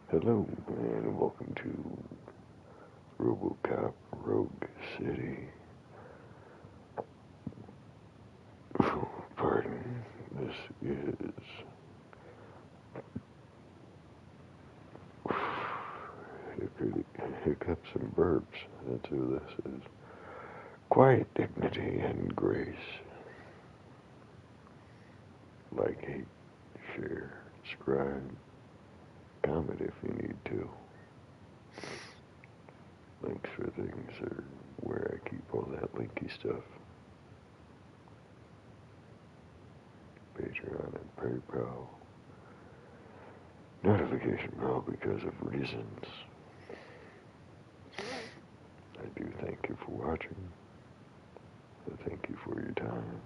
Hello and welcome to RoboCop Rogue City. Pardon, this is hiccups and burps. That's who this is. Quiet dignity and grace. Like Hate Share Scribe Comment if you need to. Links for things are where I keep all that linky stuff. Patreon and PayPal. Notification bell because of reasons. I do thank you for watching. I thank you for your time.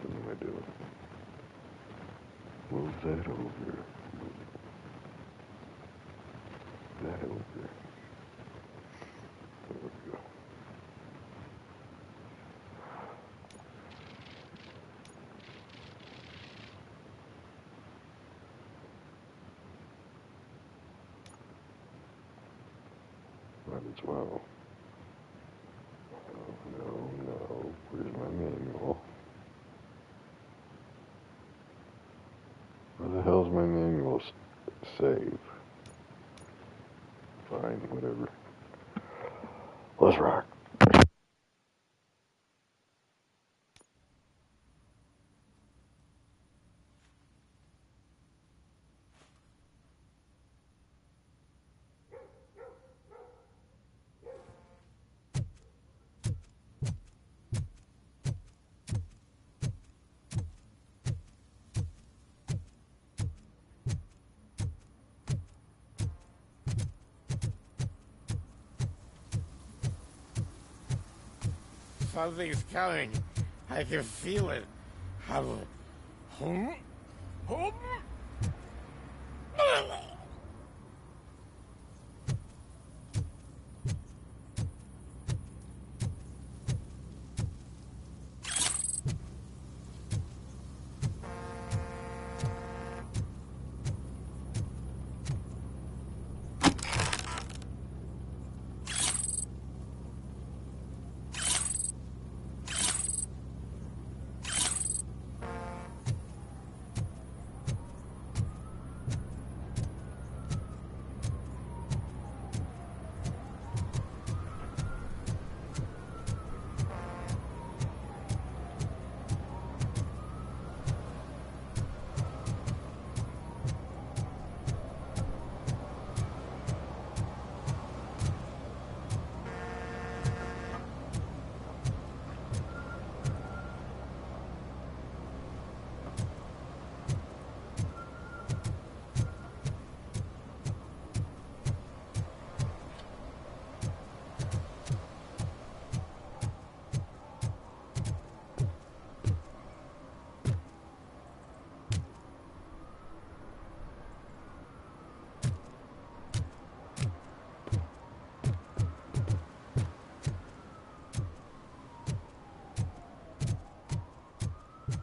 What am I doing? Move that over. Move that over. There we go. Might as well. Oh, no. Where's my manual? Where the hell's my manual save? Fine, whatever. Let's rock. Something's coming. I can feel it.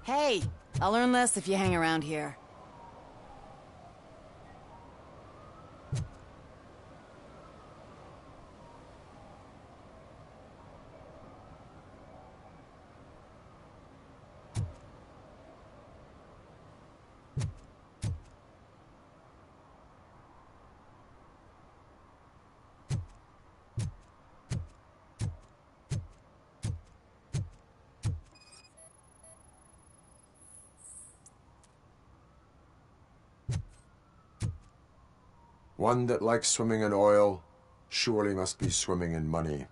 Hey, I'll learn less if you hang around here. One that likes swimming in oil surely must be swimming in money.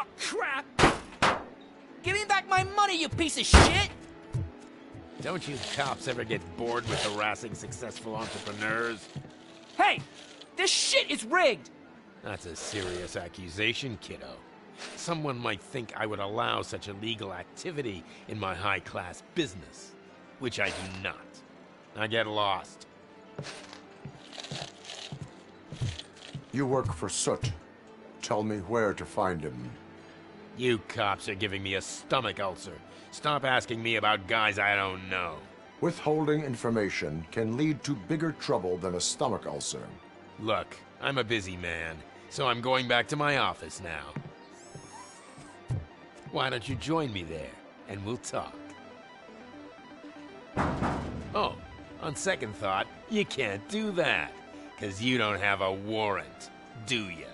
Oh, crap! Give me back my money, you piece of shit! Don't you cops ever get bored with harassing successful entrepreneurs? Hey! This shit is rigged! That's a serious accusation, kiddo. Someone might think I would allow such illegal activity in my high-class business, which I do not. I get lost. You work for Soot. Tell me where to find him. You cops are giving me a stomach ulcer. Stop asking me about guys I don't know. Withholding information can lead to bigger trouble than a stomach ulcer. Look, I'm a busy man, so I'm going back to my office now. Why don't you join me there, and we'll talk. Oh, on second thought, you can't do that, 'cause you don't have a warrant, do ya?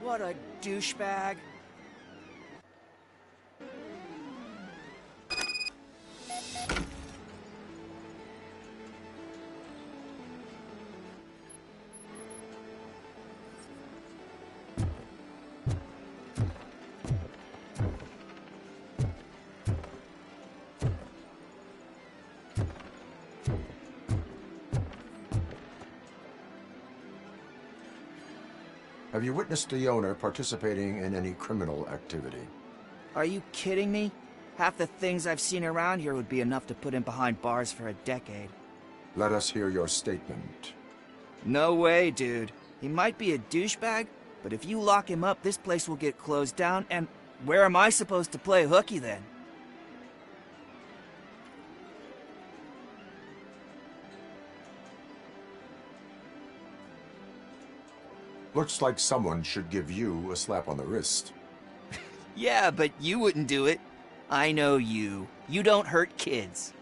What a douchebag. Have you witnessed the owner participating in any criminal activity? Are you kidding me? Half the things I've seen around here would be enough to put him behind bars for a decade. Let us hear your statement. No way, dude. He might be a douchebag, but if you lock him up, this place will get closed down, and where am I supposed to play hooky then? Looks like someone should give you a slap on the wrist. Yeah, but you wouldn't do it. I know you. You don't hurt kids.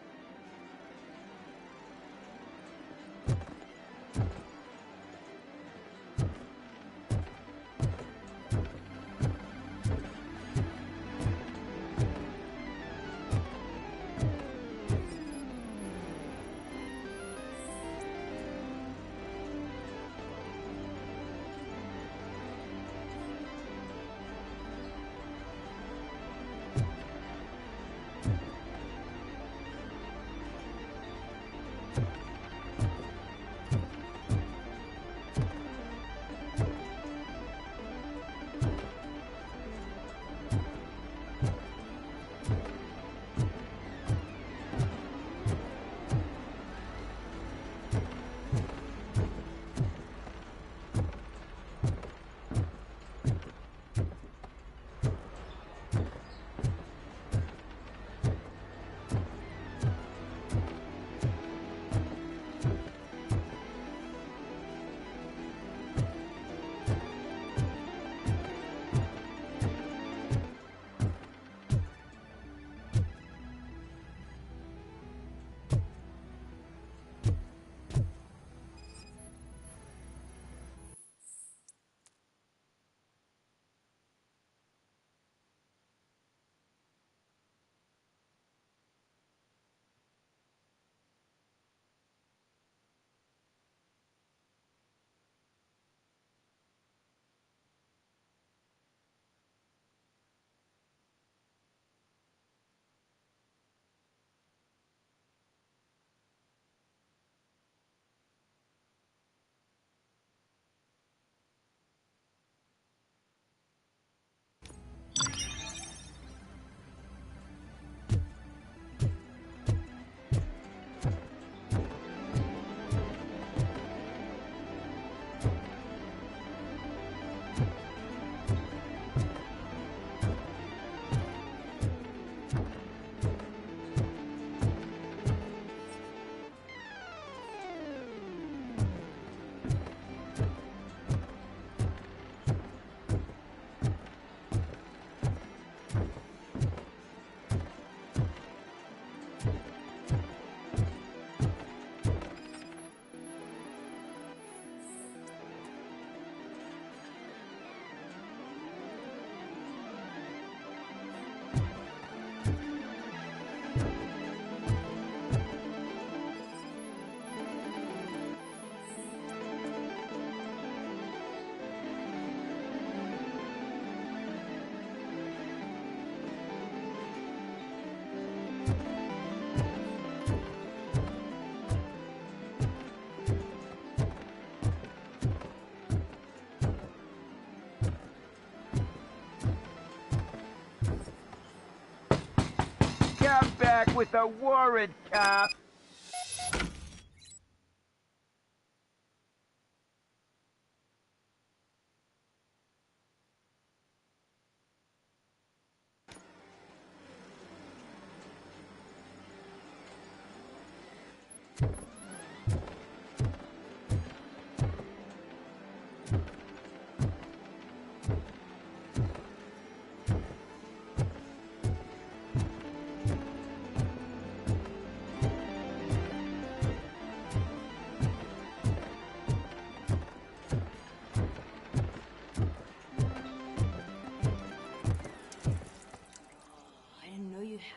back with a warrant, cop.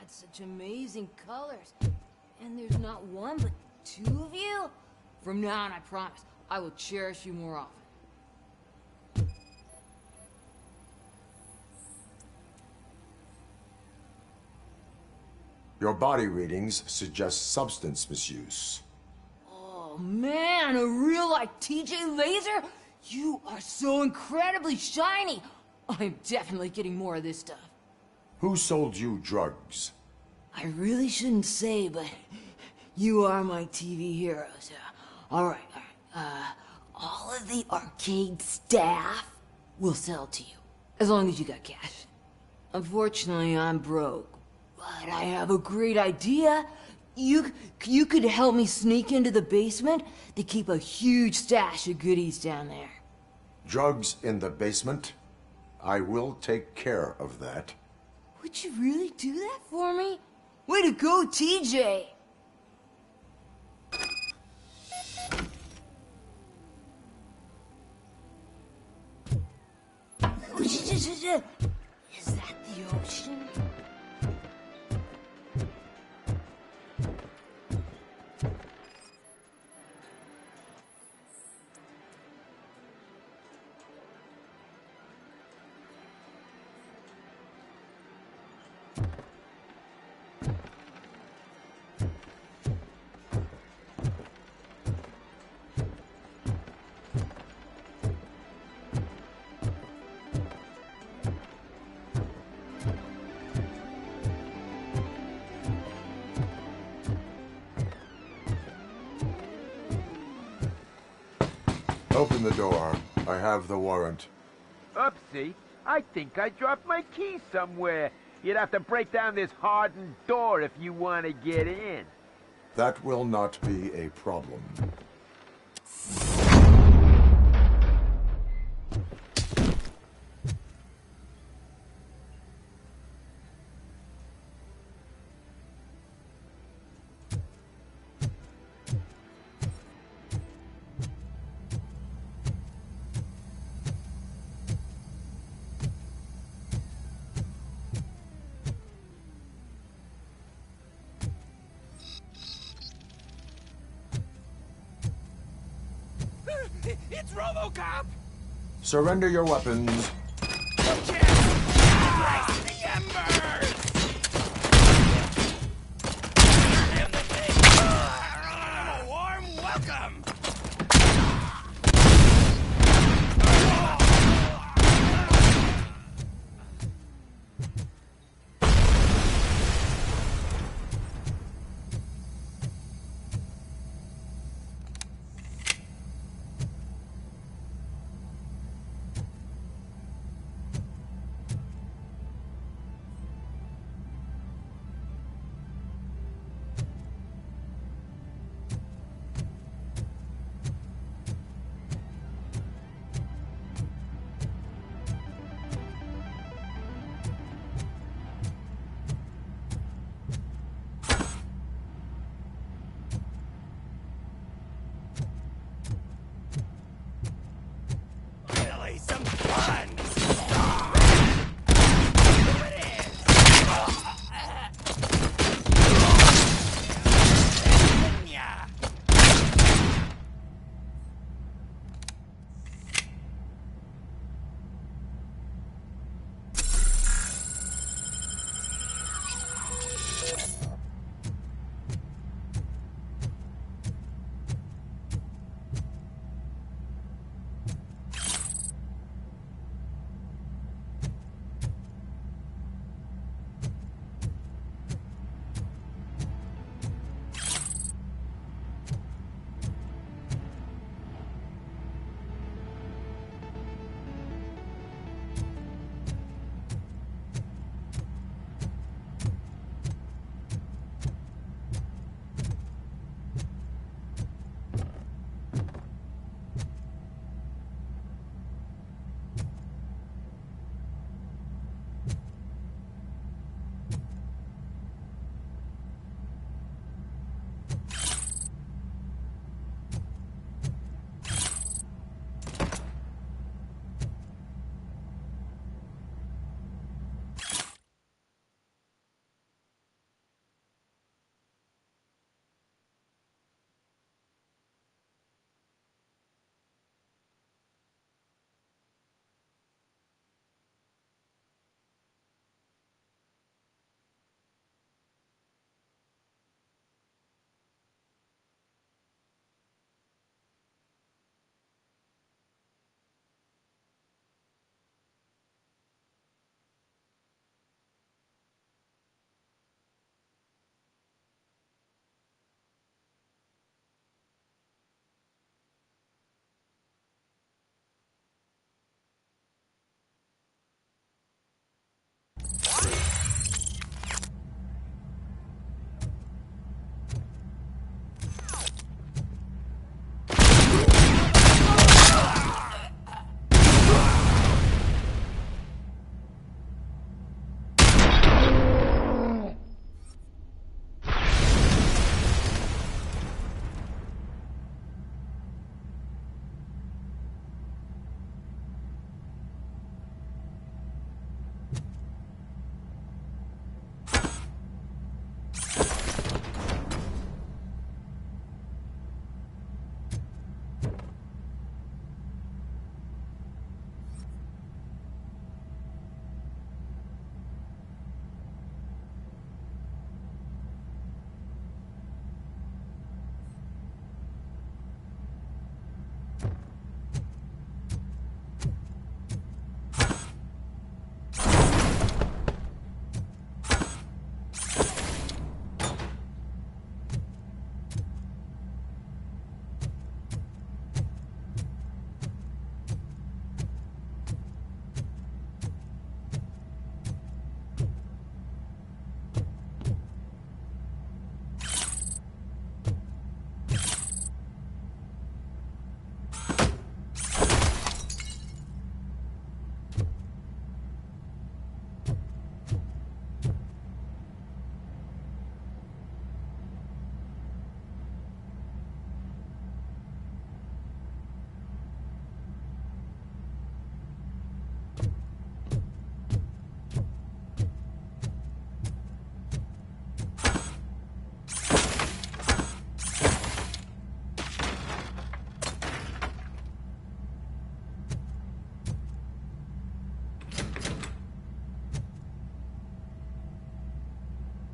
Such amazing colors. And there's not one, but two of you? From now on, I promise, I will cherish you more often. Your body readings suggest substance misuse. Oh man, a real like TJ Laser? You are so incredibly shiny. I'm definitely getting more of this stuff. Who sold you drugs? I really shouldn't say, but you are my TV heroes. All right. All of the arcade staff will sell to you, as long as you got cash. Unfortunately, I'm broke, but I have a great idea. You could help me sneak into the basement. They keep a huge stash of goodies down there. Drugs in the basement? I will take care of that. Would you really do that for me? Way to go, TJ! Is that the ocean? Open the door. I have the warrant. Oopsie, I think I dropped my key somewhere. You'd have to break down this hardened door if you want to get in. That will not be a problem. It's RoboCop! Surrender your weapons. Rise the embers! And the thing! A warm welcome!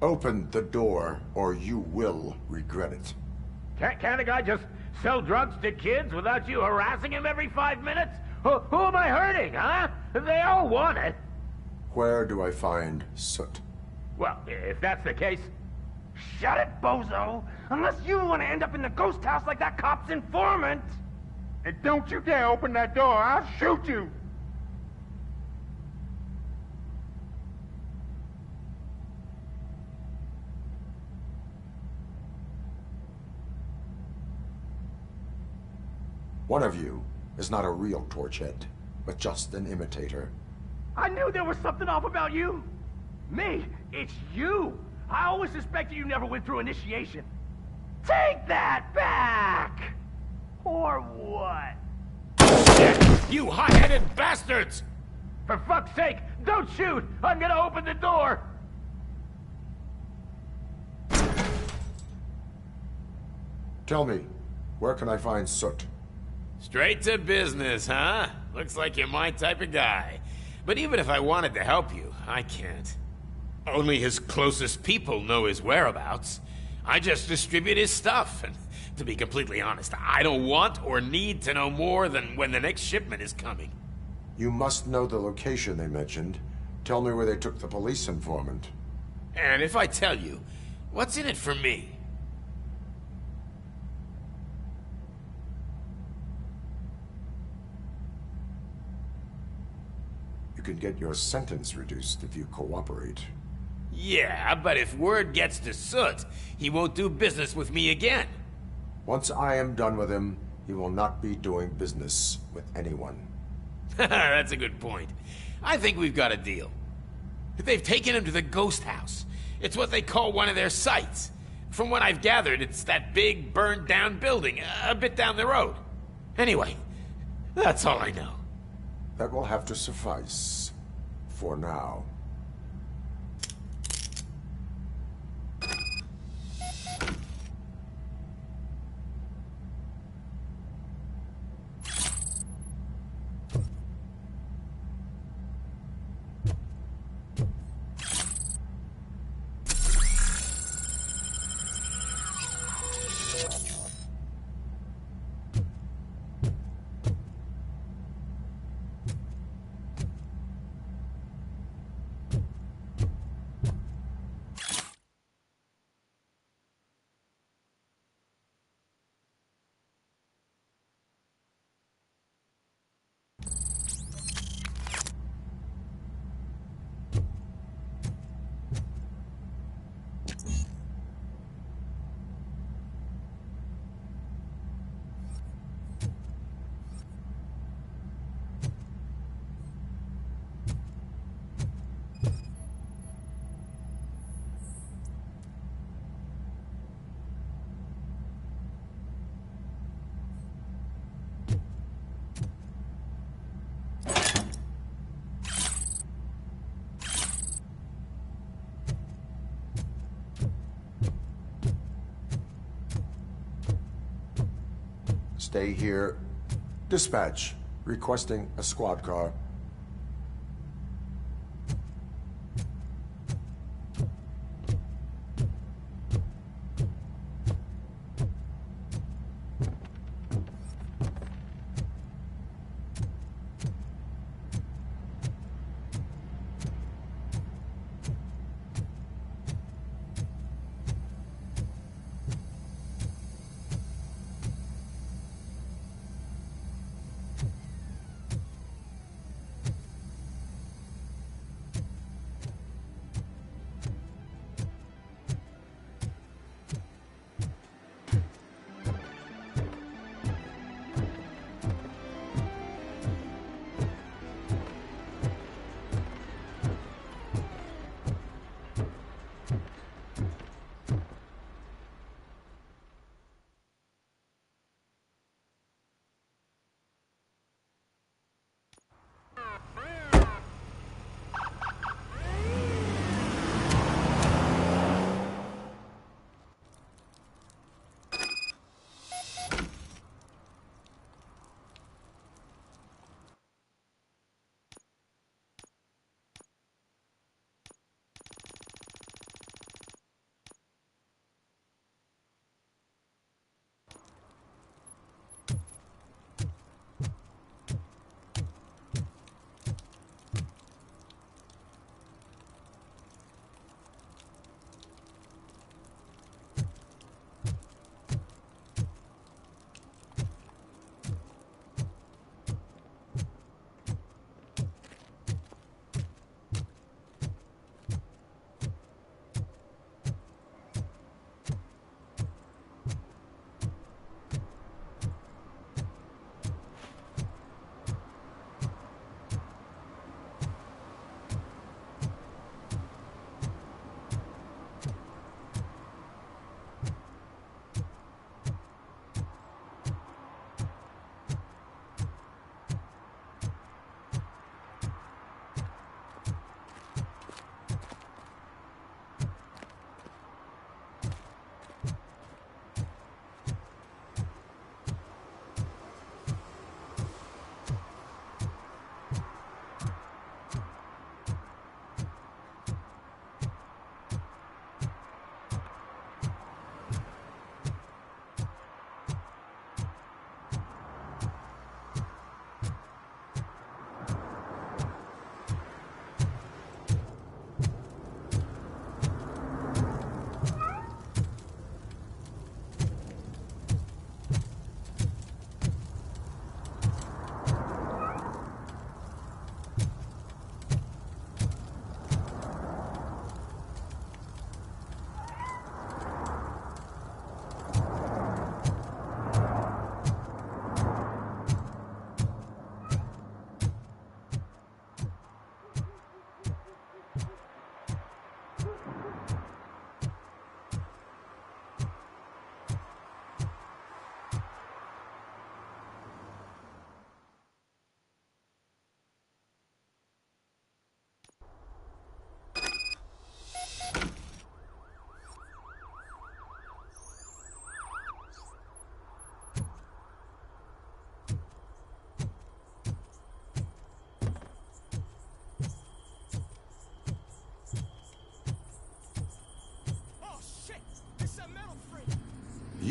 Open the door, or you will regret it. Can't a guy just sell drugs to kids without you harassing him every 5 minutes? Who am I hurting, huh? They all want it. Where do I find Soot? Well, if that's the case... Shut it, bozo! Unless you want to end up in the ghost house like that cop's informant! And don't you dare open that door, I'll shoot you! One of you is not a real Torchhead, but just an imitator. I knew there was something off about you! Me? It's you! I always suspected you never went through initiation. Take that back! Or what? You hot-headed bastards! For fuck's sake, don't shoot! I'm gonna open the door! Tell me, where can I find Soot? Straight to business, huh? Looks like you're my type of guy. But even if I wanted to help you, I can't. Only his closest people know his whereabouts. I just distribute his stuff, and to be completely honest, I don't want or need to know more than when the next shipment is coming. You must know the location they mentioned. Tell me where they took the police informant. And if I tell you, what's in it for me? You can get your sentence reduced if you cooperate. Yeah, but if word gets to Soot, he won't do business with me again. Once I am done with him, he will not be doing business with anyone. That's a good point. I think we've got a deal. They've taken him to the ghost house. It's what they call one of their sites. From what I've gathered, it's that big, burned-down building, a bit down the road. Anyway, that's all I know. That will have to suffice. For now. Stay here. Dispatch. Requesting a squad car.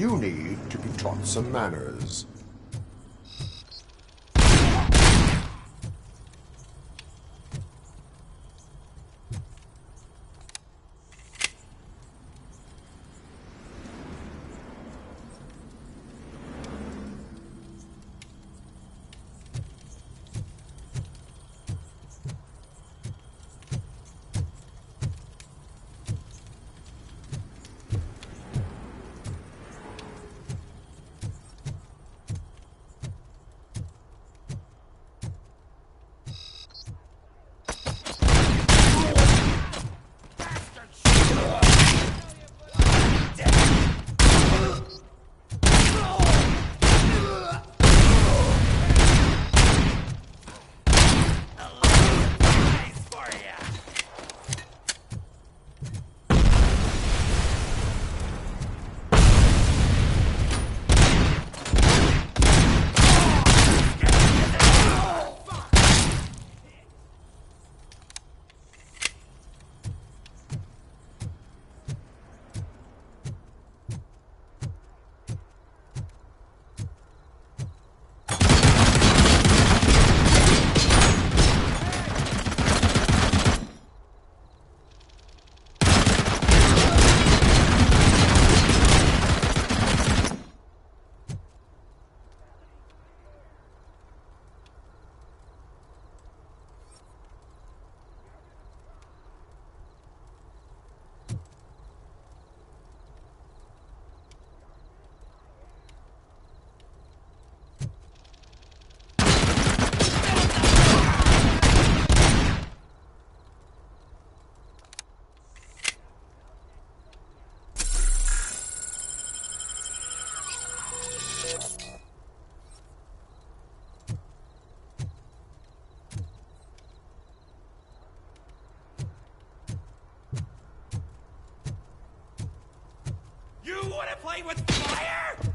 You need to be taught some manners. You want to play with fire?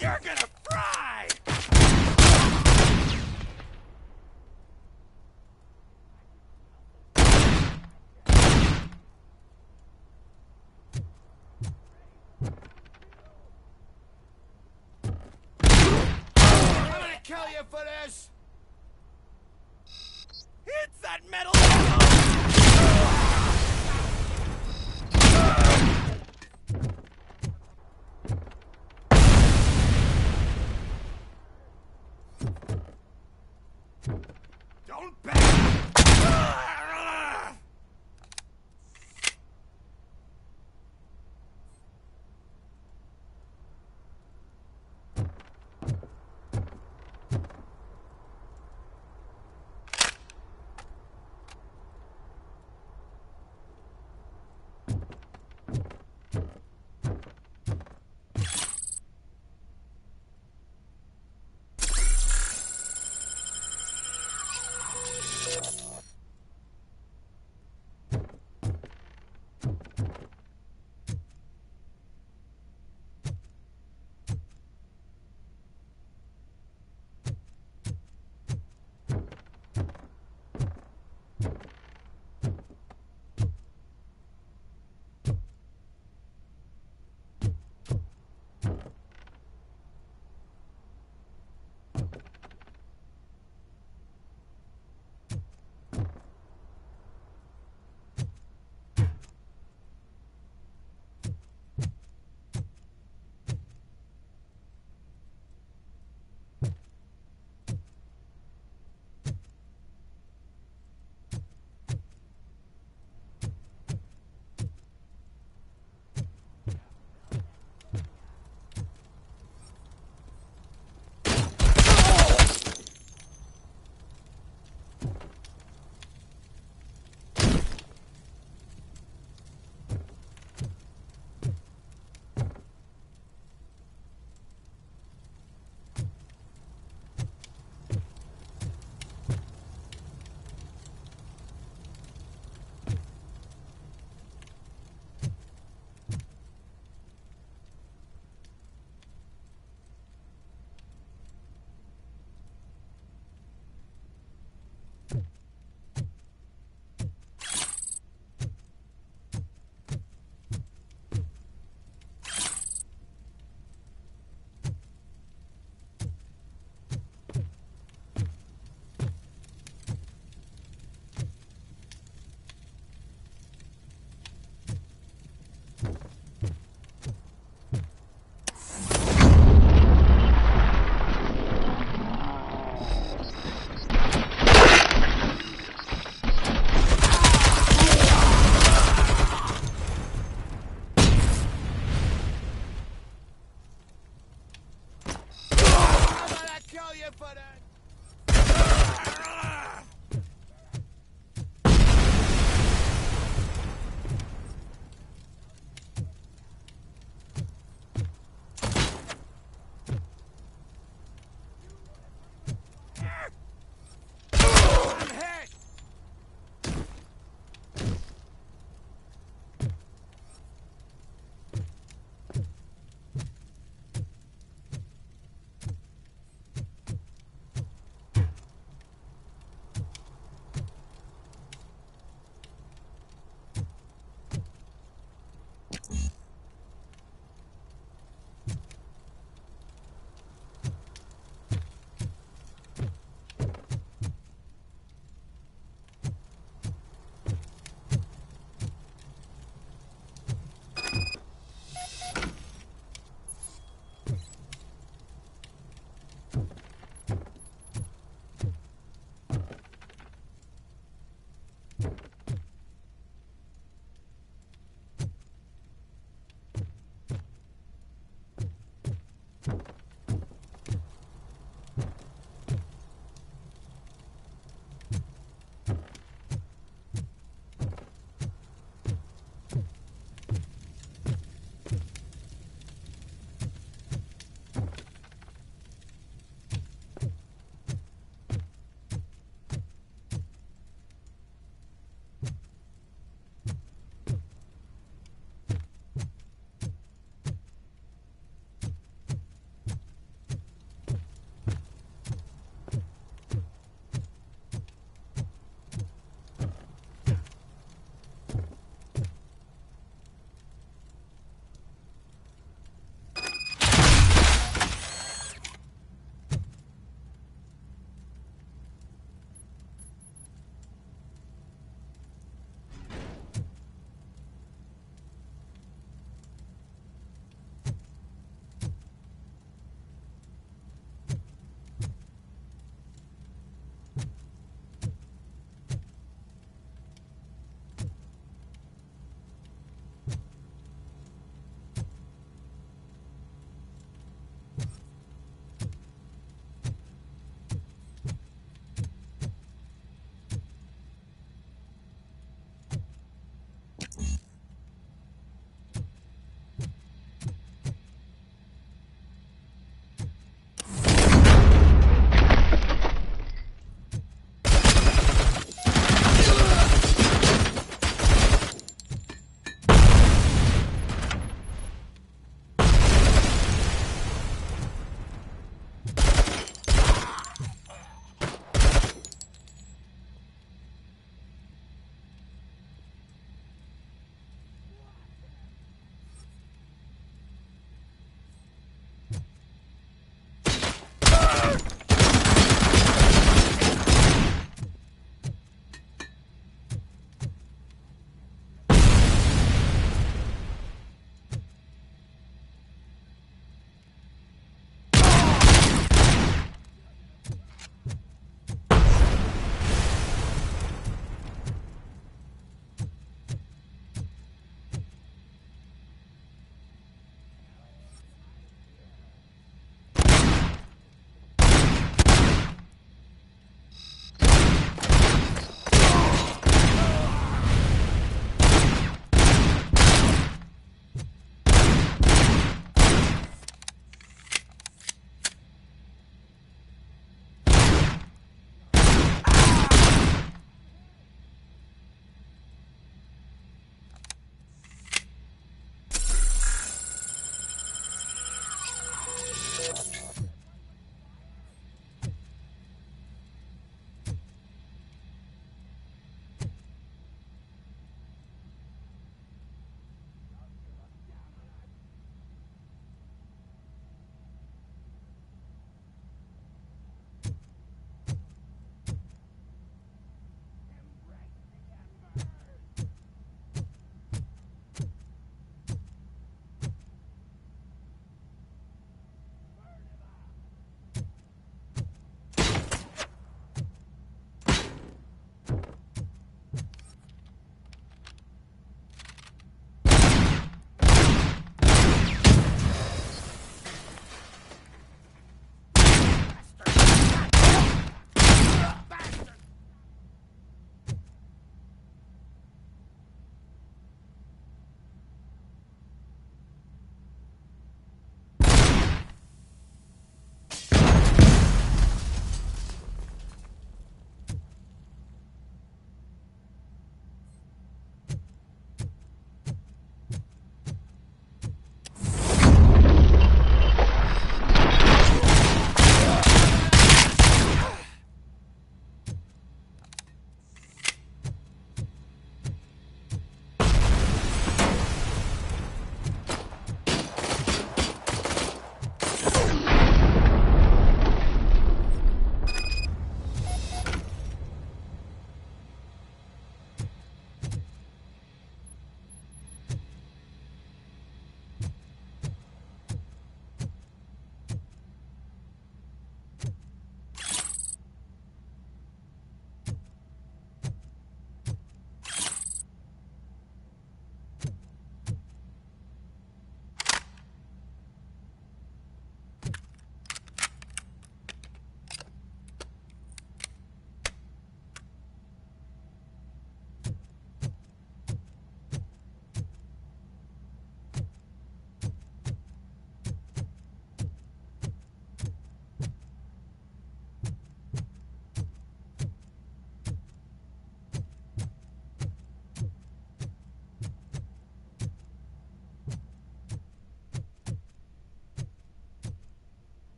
You're gonna fry! I'm gonna kill you for this! It's that metal! Don't back!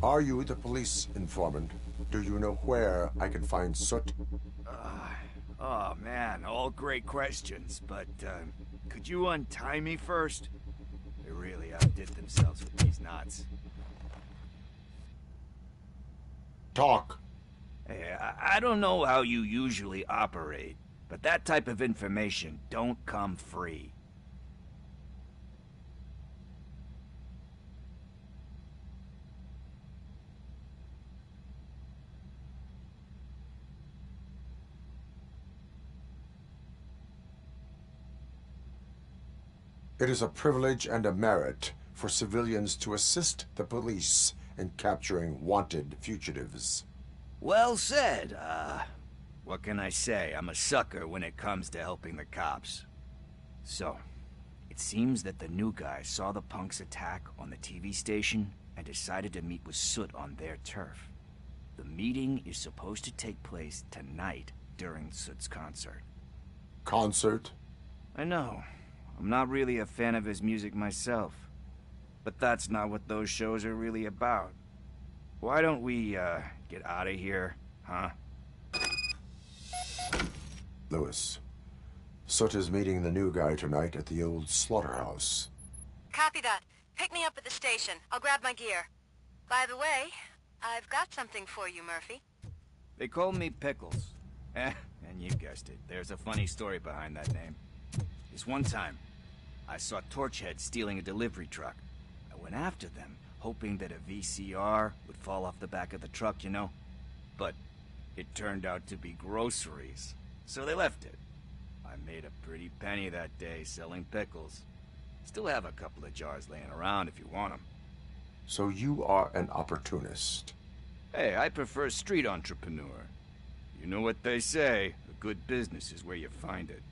Are you the police informant? Do you know where I can find Soot? Oh man, all great questions, but could you untie me first? They really outdid themselves with these knots. Talk. Hey, I don't know how you usually operate, but that type of information don't come free. It is a privilege and a merit for civilians to assist the police in capturing wanted fugitives. Well said. What can I say? I'm a sucker when it comes to helping the cops. So, it seems that the new guy saw the punks attack on the TV station and decided to meet with Soot on their turf. The meeting is supposed to take place tonight during Soot's concert. Concert? I know. I'm not really a fan of his music myself. But that's not what those shows are really about. Why don't we, get out of here, huh? Lewis, Soot is meeting the new guy tonight at the old slaughterhouse. Copy that. Pick me up at the station. I'll grab my gear. By the way, I've got something for you, Murphy. They call me Pickles. And you guessed it, there's a funny story behind that name. This one time, I saw Torchhead stealing a delivery truck. I went after them, hoping that a VCR would fall off the back of the truck, you know? But it turned out to be groceries, so they left it. I made a pretty penny that day selling pickles. Still have a couple of jars laying around if you want them. So you are an opportunist. Hey, I prefer street entrepreneur. You know what they say, a good business is where you find it.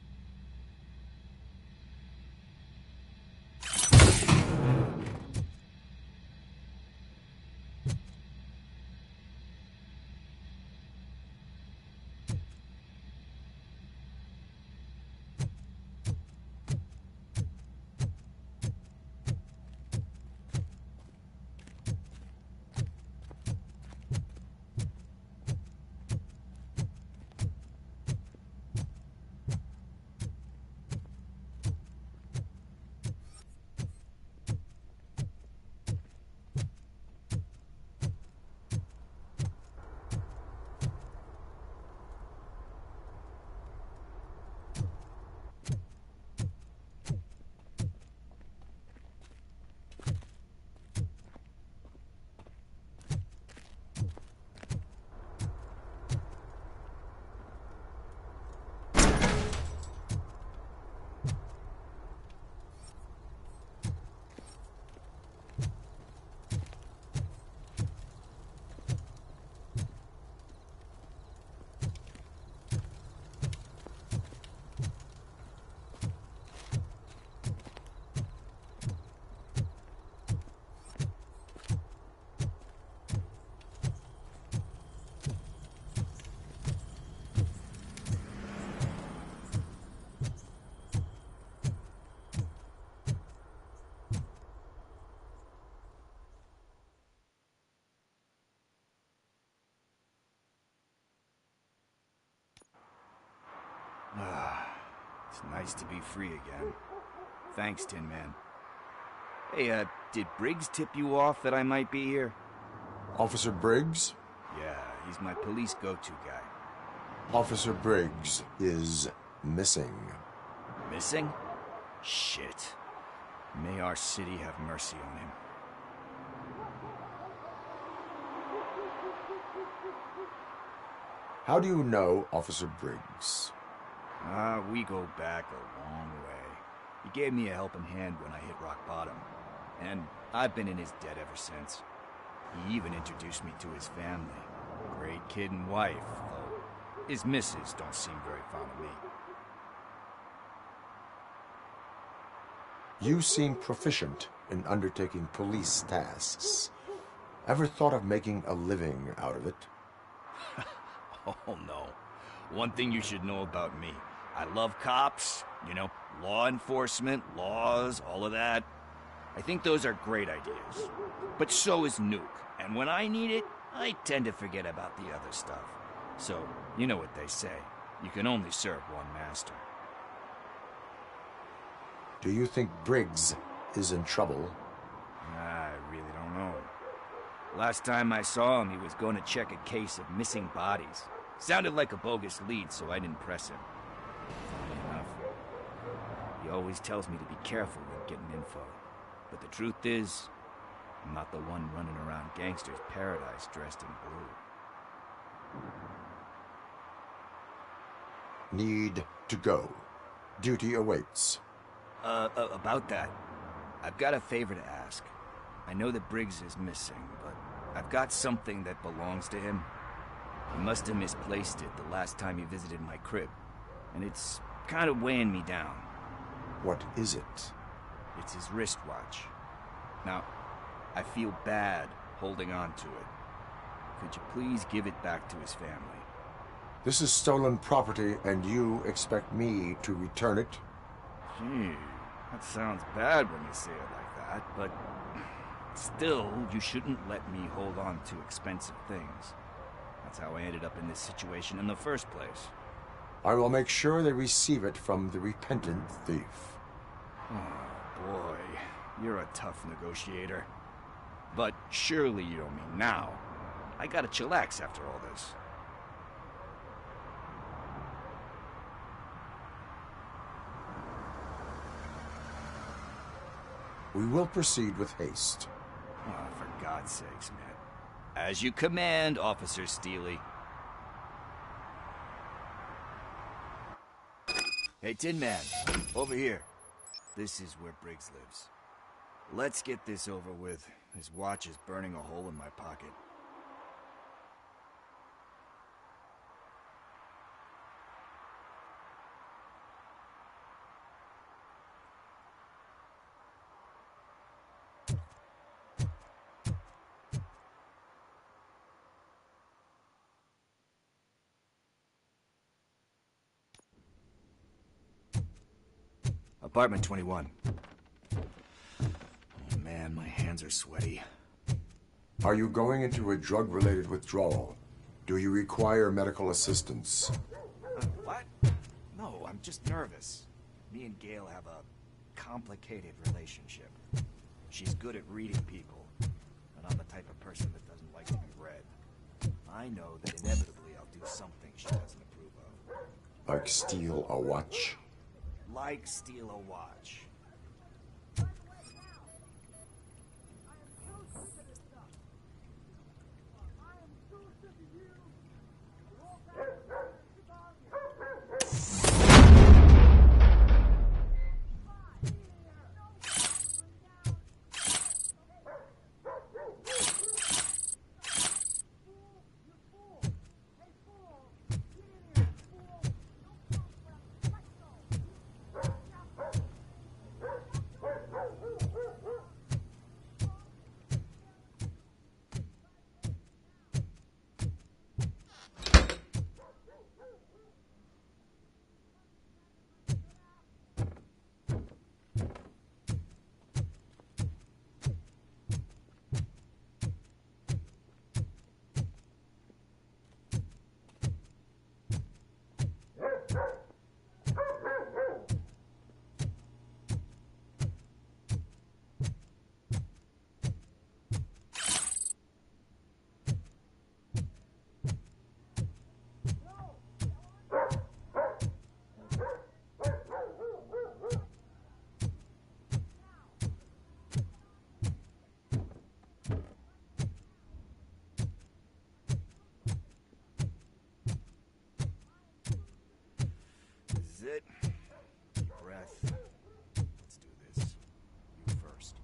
It's nice to be free again. Thanks, Tin Man. Hey, did Briggs tip you off that I might be here? Officer Briggs? Yeah, he's my police go-to guy. Officer Briggs is missing. Missing? Shit. May our city have mercy on him. How do you know Officer Briggs? We go back a long way. He gave me a helping hand when I hit rock bottom. And I've been in his debt ever since. He even introduced me to his family. Great kid and wife, though his missus don't seem very fond of me. You seem proficient in undertaking police tasks. Ever thought of making a living out of it? Oh no. One thing you should know about me. I love cops, you know, law enforcement, laws, all of that. I think those are great ideas. But so is Nuke. And when I need it, I tend to forget about the other stuff. So, you know what they say. You can only serve one master. Do you think Briggs is in trouble? I really don't know. Last time I saw him, he was going to check a case of missing bodies. Sounded like a bogus lead, so I didn't press him. Funny enough. He always tells me to be careful when getting info. But the truth is, I'm not the one running around Gangster's Paradise dressed in blue. Need to go. Duty awaits. About that, I've got a favor to ask. I know that Briggs is missing, but I've got something that belongs to him. He must have misplaced it the last time he visited my crib, and it's kind of weighing me down. What is it? It's his wristwatch. Now, I feel bad holding on to it. Could you please give it back to his family? This is stolen property, and you expect me to return it? Gee, that sounds bad when you say it like that, but still, you shouldn't let me hold on to expensive things. That's how I ended up in this situation in the first place. I will make sure they receive it from the repentant thief. Oh, boy. You're a tough negotiator. But surely you don't mean now. I gotta chillax after all this. We will proceed with haste. Oh, for God's sakes, man. As you command, Officer Steely. Hey, Tin Man, over here. This is where Briggs lives. Let's get this over with. His watch is burning a hole in my pocket. Apartment 21. Oh man, my hands are sweaty. Are you going into a drug-related withdrawal? Do you require medical assistance? What? No, I'm just nervous. Me and Gail have a complicated relationship. She's good at reading people, and I'm the type of person that doesn't like to be read. I know that inevitably I'll do something she doesn't approve of. Like steal a watch? Like steal a watch. It. Deep breath. Let's do this. You first.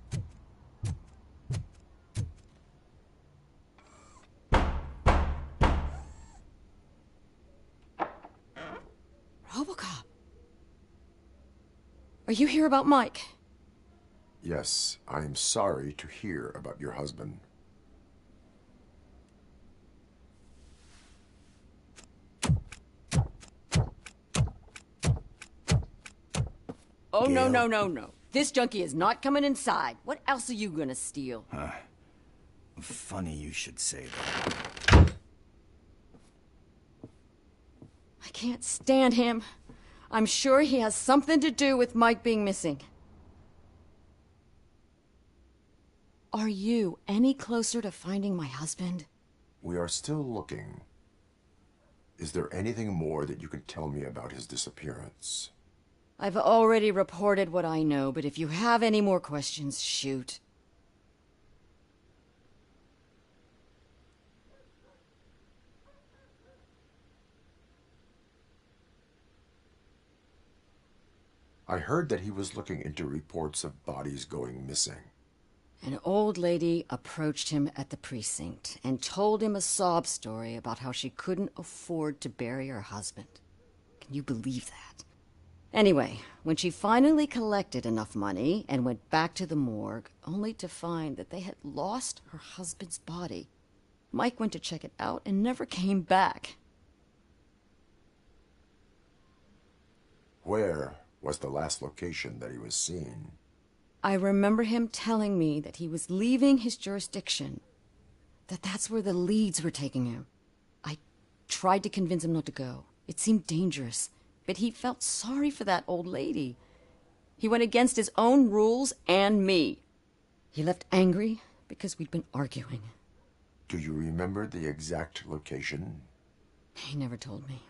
RoboCop. Are you here about Mike? Yes, I am sorry to hear about your husband. Oh, Gail? no. This junkie is not coming inside. What else are you gonna steal? Funny you should say that. I can't stand him. I'm sure he has something to do with Mike being missing. Are you any closer to finding my husband? We are still looking. Is there anything more that you can tell me about his disappearance? I've already reported what I know, but if you have any more questions, shoot. I heard that he was looking into reports of bodies going missing. An old lady approached him at the precinct and told him a sob story about how she couldn't afford to bury her husband. Can you believe that? Anyway, when she finally collected enough money and went back to the morgue, only to find that they had lost her husband's body, Mike went to check it out and never came back. Where was the last location that he was seen? I remember him telling me that he was leaving his jurisdiction, that that's where the leads were taking him. I tried to convince him not to go. It seemed dangerous, but he felt sorry for that old lady. He went against his own rules and me. He left angry because we'd been arguing. Do you remember the exact location? He never told me,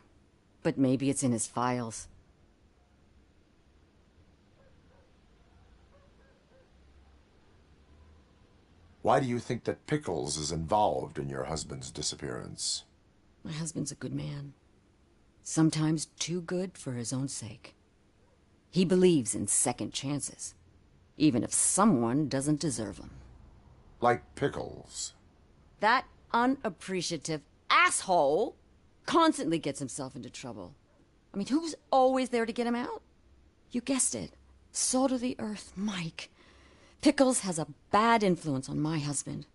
but maybe it's in his files. Why do you think that Pickles is involved in your husband's disappearance? My husband's a good man. Sometimes too good for his own sake. He believes in second chances, even if someone doesn't deserve them. Like Pickles. That unappreciative asshole constantly gets himself into trouble. I mean, who's always there to get him out? You guessed it. Salt of the earth, Mike. Pickles has a bad influence on my husband.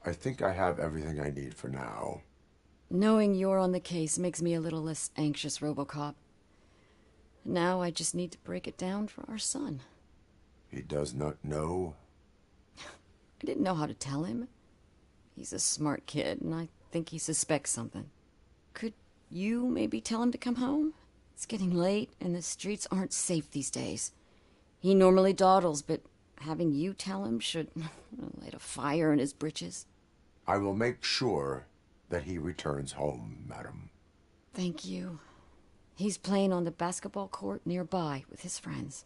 I think I have everything I need for now. Knowing you're on the case makes me a little less anxious, RoboCop. Now I just need to break it down for our son. He does not know? I didn't know how to tell him. He's a smart kid, and I think he suspects something. Could you maybe tell him to come home? It's getting late, and the streets aren't safe these days. He normally dawdles, but having you tell him should light a fire in his britches. I will make sure that he returns home, madam. Thank you. He's playing on the basketball court nearby with his friends.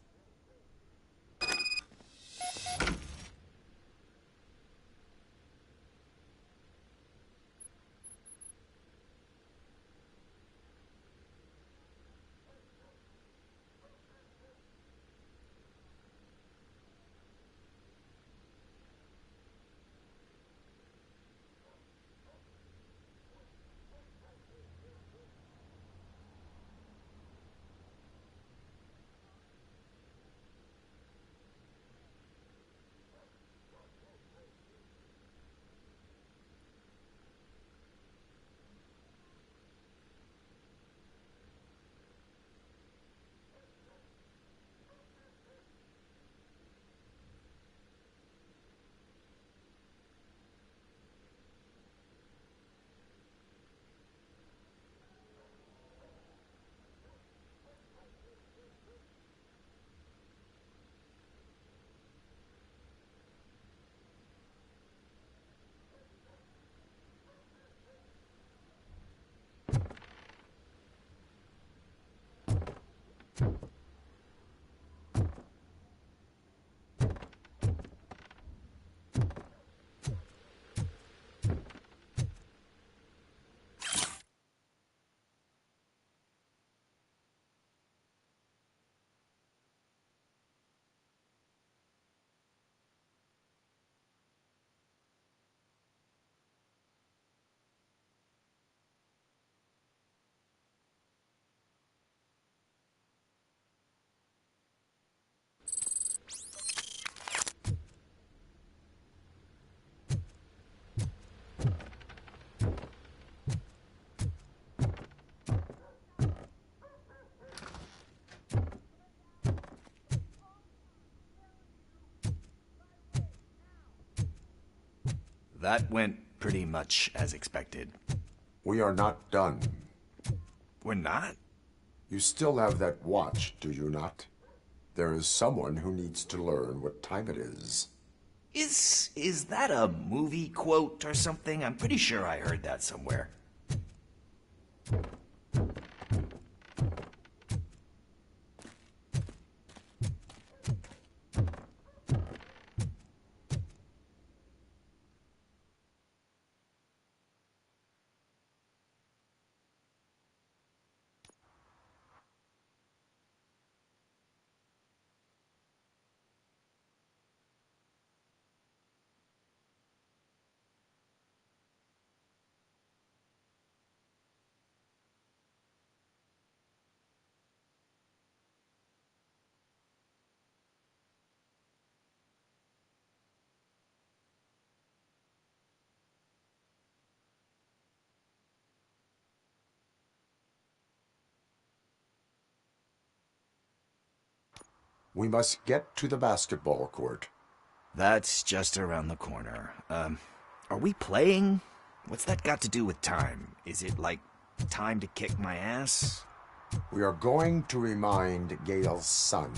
that went pretty much as expected. We are not done. We're not? You still have that watch, do you not? There is someone who needs to learn what time it is. Is that a movie quote or something? I'm pretty sure I heard that somewhere. We must get to the basketball court. That's just around the corner. Are we playing? What's that got to do with time? Is it like time to kick my ass? We are going to remind Gail's son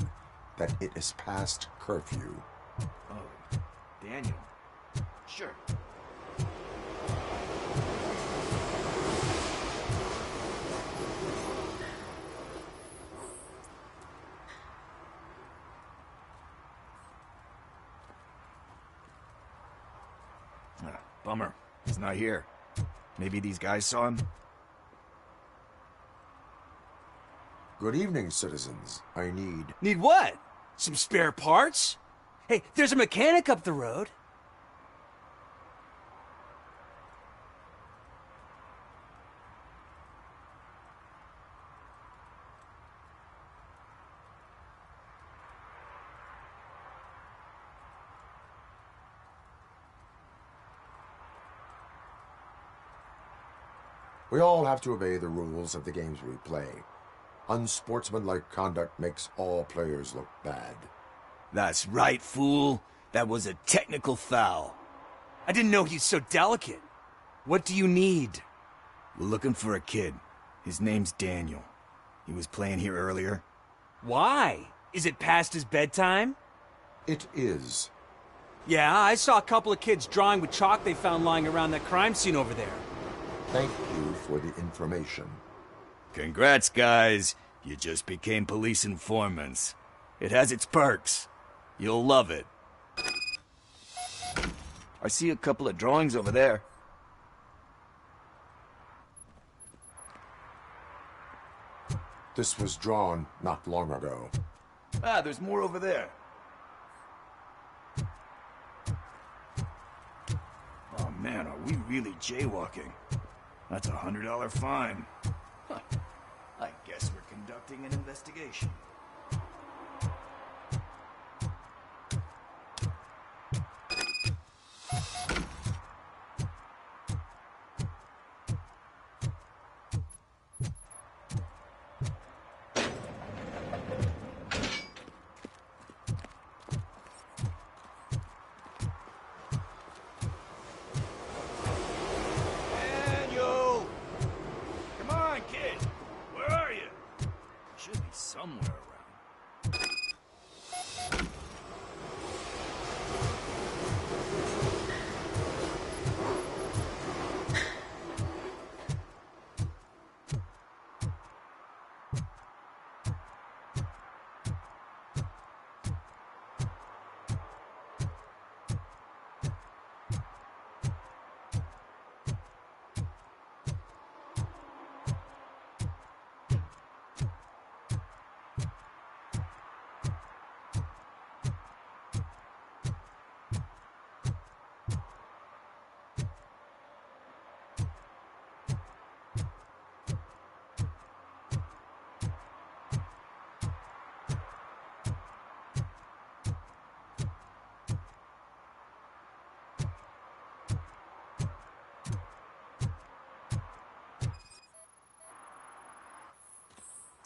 that it is past curfew. Oh, Daniel. Sure. Bummer. He's not here. Maybe these guys saw him? Good evening, citizens. I need... Need what? Some spare parts? Hey, there's a mechanic up the road. We all have to obey the rules of the games we play. Unsportsmanlike conduct makes all players look bad. That's right, fool. That was a technical foul. I didn't know he's so delicate. What do you need? We're looking for a kid. His name's Daniel. He was playing here earlier. Why? Is it past his bedtime? It is. Yeah, I saw a couple of kids drawing with chalk they found lying around that crime scene over there. Thank you for the information. Congrats, guys. You just became police informants. It has its perks. You'll love it. I see a couple of drawings over there. This was drawn not long ago. Ah, there's more over there. Oh man, are we really jaywalking? That's a $100 fine. Huh. I guess we're conducting an investigation. Somewhere around.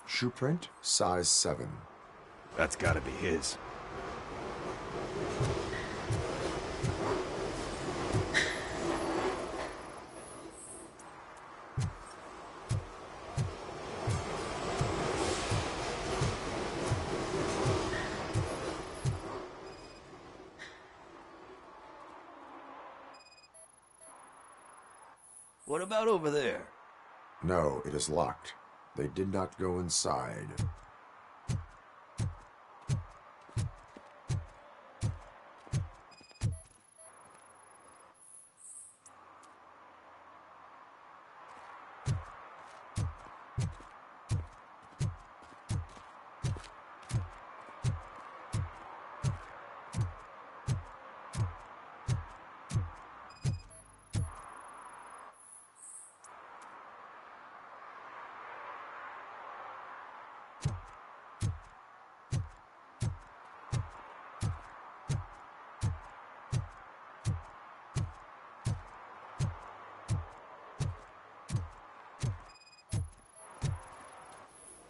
Shoe print, size 7. That's gotta be his. What about over there? No, it is locked. They did not go inside.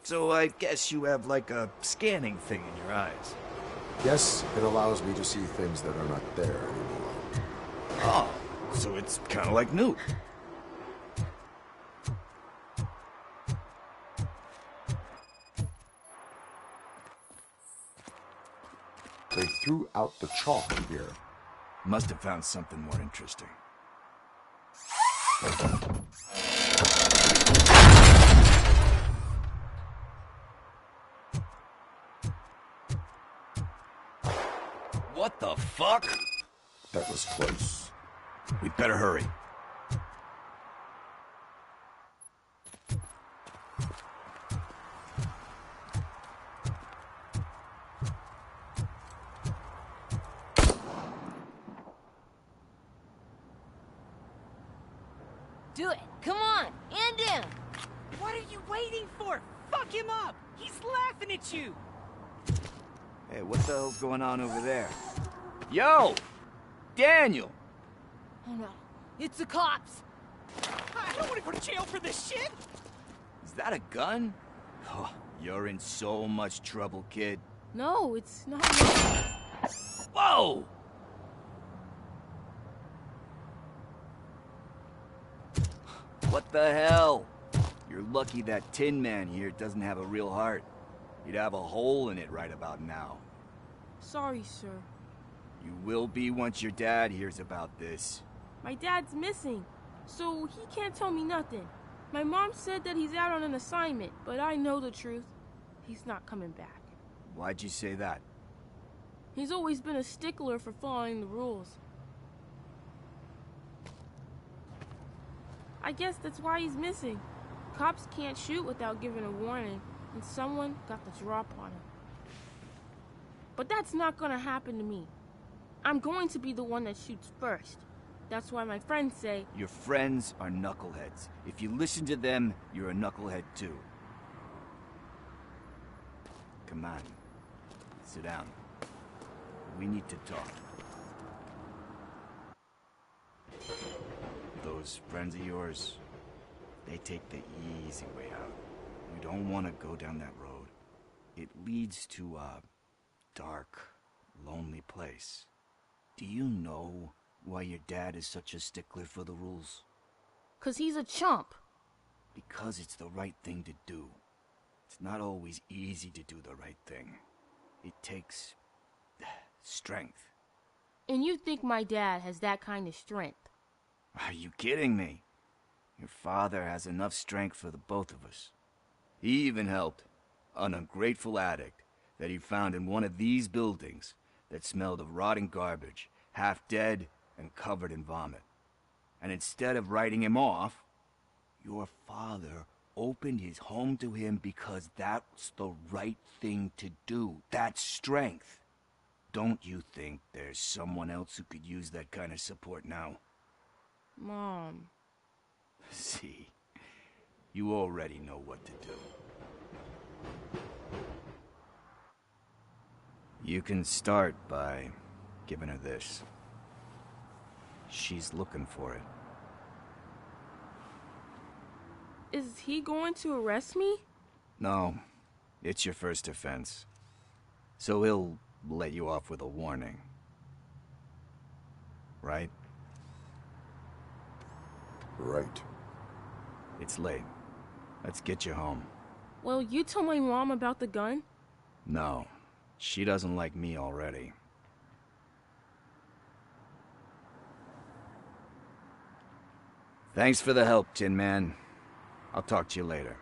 So I guess you have like a scanning thing in your eyes. Yes, it allows me to see things that are not there anymore. Oh, so it's kind of like Newt. They threw out the chalk here. Must have found something more interesting. What the fuck? That was close. We better hurry. Do it. Come on. And down. What are you waiting for? Fuck him up! He's laughing at you! Hey, what the hell's going on over there? Yo! Daniel! Oh no. It's the cops. I don't want to go to jail for this shit! Is that a gun? Oh, you're in so much trouble, kid. No, it's not. Whoa! What the hell? You're lucky that Tin Man here doesn't have a real heart. He'd have a hole in it right about now. Sorry, sir. You will be once your dad hears about this. My dad's missing, so he can't tell me nothing. My mom said that he's out on an assignment, but I know the truth. He's not coming back. Why'd you say that? He's always been a stickler for following the rules. I guess that's why he's missing. Cops can't shoot without giving a warning, and someone got the drop on him. But that's not gonna happen to me. I'm going to be the one that shoots first. That's why my friends say... Your friends are knuckleheads. If you listen to them, you're a knucklehead too. Come on. Sit down. We need to talk. Those friends of yours, they take the easy way out. You don't want to go down that road. It leads to a dark, lonely place. Do you know why your dad is such a stickler for the rules? 'Cause he's a chump. Because it's the right thing to do. It's not always easy to do the right thing. It takes strength. And you think my dad has that kind of strength? Are you kidding me? Your father has enough strength for the both of us. He even helped an ungrateful addict that he found in one of these buildings that smelled of rotting garbage, half dead and covered in vomit. And instead of writing him off, your father opened his home to him because that's the right thing to do. That's strength. Don't you think there's someone else who could use that kind of support now? Mom. See, you already know what to do. You can start by giving her this. She's looking for it. Is he going to arrest me? No, it's your first offense. So he'll let you off with a warning. Right? Right. It's late. Let's get you home. Well, you told my mom about the gun? No, she doesn't like me already. Thanks for the help, Tin Man. I'll talk to you later.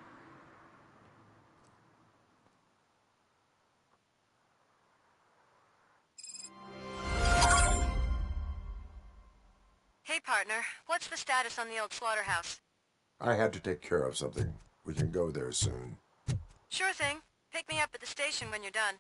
Hey, partner. What's the status on the old slaughterhouse? I had to take care of something. We can go there soon. Sure thing. Pick me up at the station when you're done.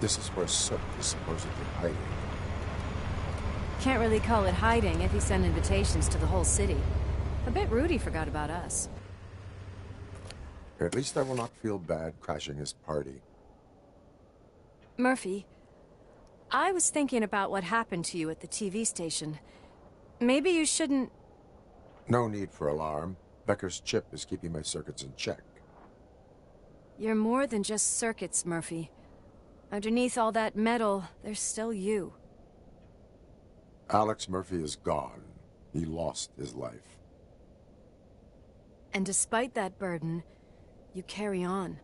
This is where Soot is supposedly hiding. Can't really call it hiding if he sent invitations to the whole city. A bit rude he forgot about us. At least I will not feel bad crashing his party. Murphy, I was thinking about what happened to you at the TV station. Maybe you shouldn't... No need for alarm. Becker's chip is keeping my circuits in check. You're more than just circuits, Murphy. Underneath all that metal, there's still you. Alex Murphy is gone. He lost his life. And despite that burden, you carry on.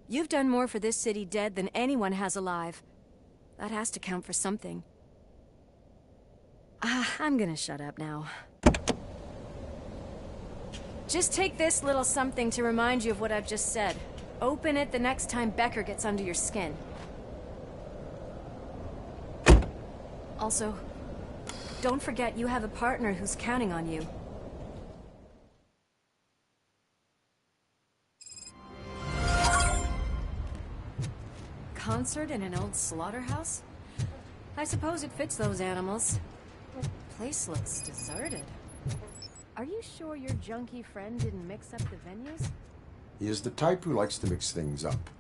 You've done more for this city dead than anyone has alive. That has to count for something. I'm gonna shut up now. Just take this little something to remind you of what I've just said. Open it the next time Becker gets under your skin. Also, don't forget you have a partner who's counting on you. Concert in an old slaughterhouse? I suppose it fits those animals. Place looks deserted. Are you sure your junkie friend didn't mix up the venues? He is the type who likes to mix things up.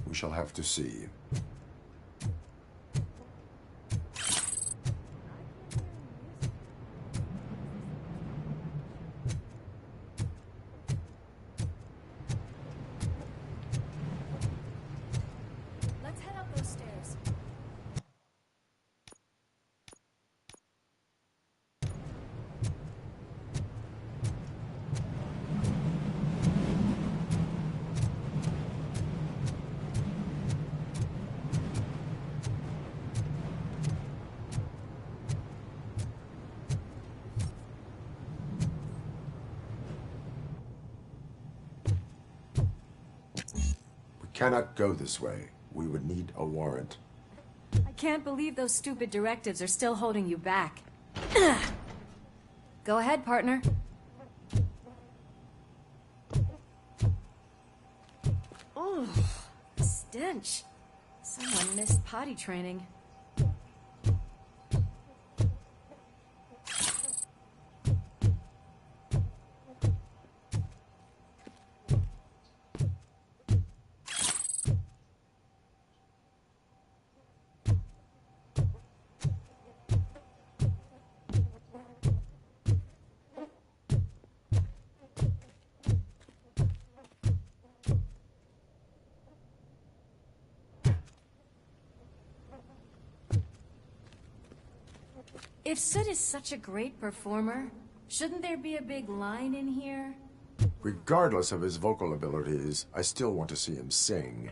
We shall have to see. Let's head up those stairs. Cannot go this way. We would need a warrant. I can't believe those stupid directives are still holding you back. Go ahead, partner. Oh, stench. Someone missed potty training. If Soot is such a great performer, shouldn't there be a big line in here? Regardless of his vocal abilities, I still want to see him sing.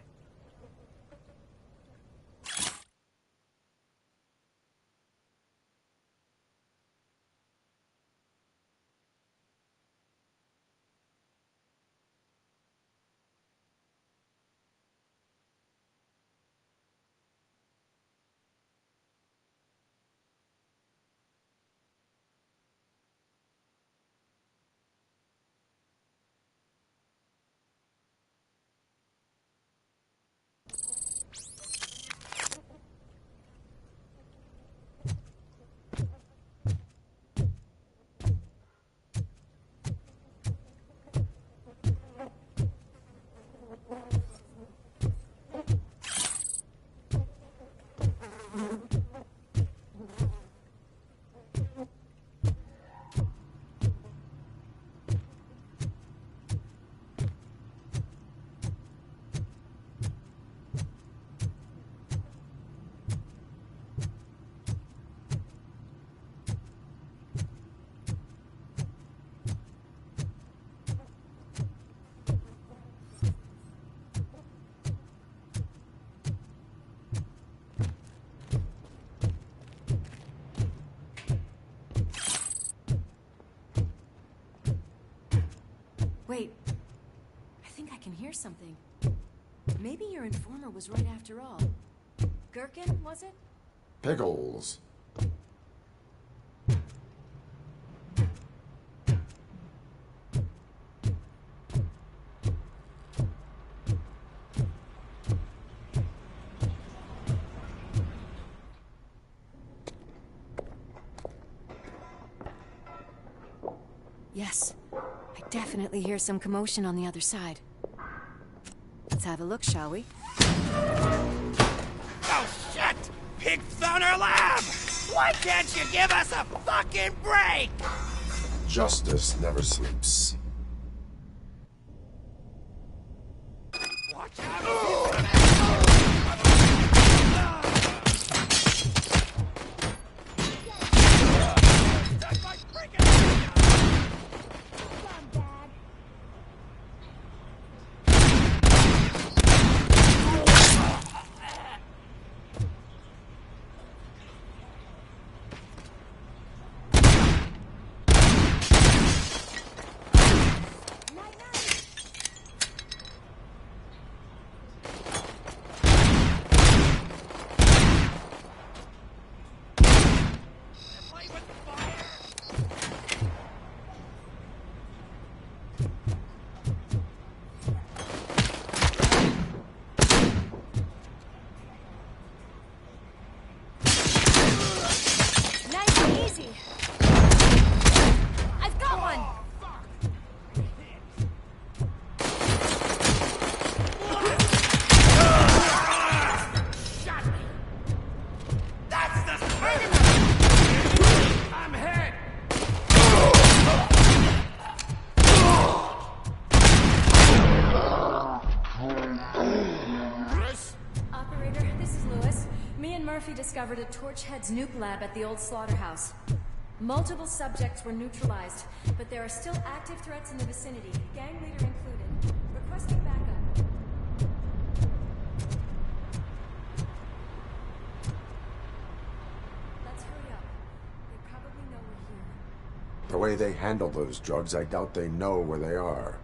Wait, I think I can hear something. Maybe your informer was right after all. Gherkin, was it? Pickles. Yes. I definitely hear some commotion on the other side. Let's have a look, shall we? Oh, shit! Pigs on our lab! Why can't you give us a fucking break? Justice never sleeps. Watch out! Discovered a Torchhead's nuke lab at the old slaughterhouse. Multiple subjects were neutralized, but there are still active threats in the vicinity, gang leader included. Requesting backup. Let's hurry up. They probably know we're here. The way they handle those drugs, I doubt they know where they are.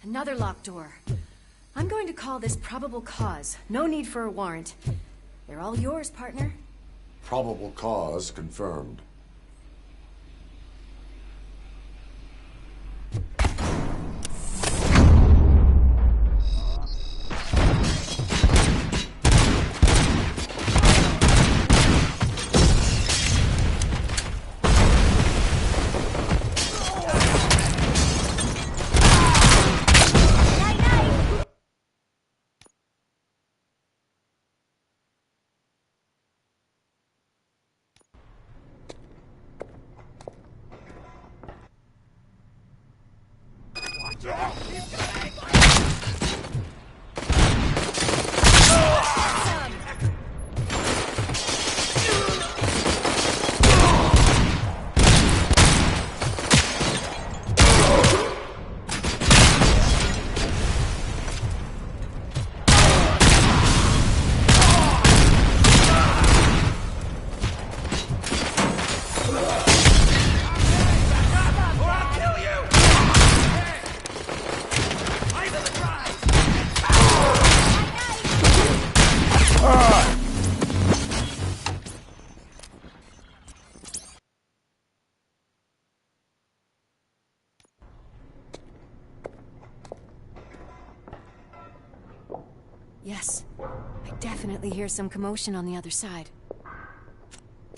Another locked door. I'm going to call this probable cause. No need for a warrant. They're all yours, partner. Probable cause confirmed. definitely hear some commotion on the other side.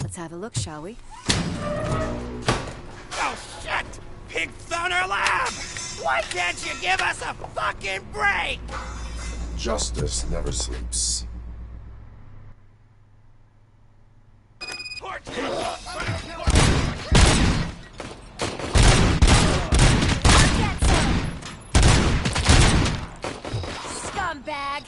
Let's have a look, shall we? Oh, shit! Pig Thunder Lab! Why can't you give us a fucking break? Justice never sleeps. Scumbag!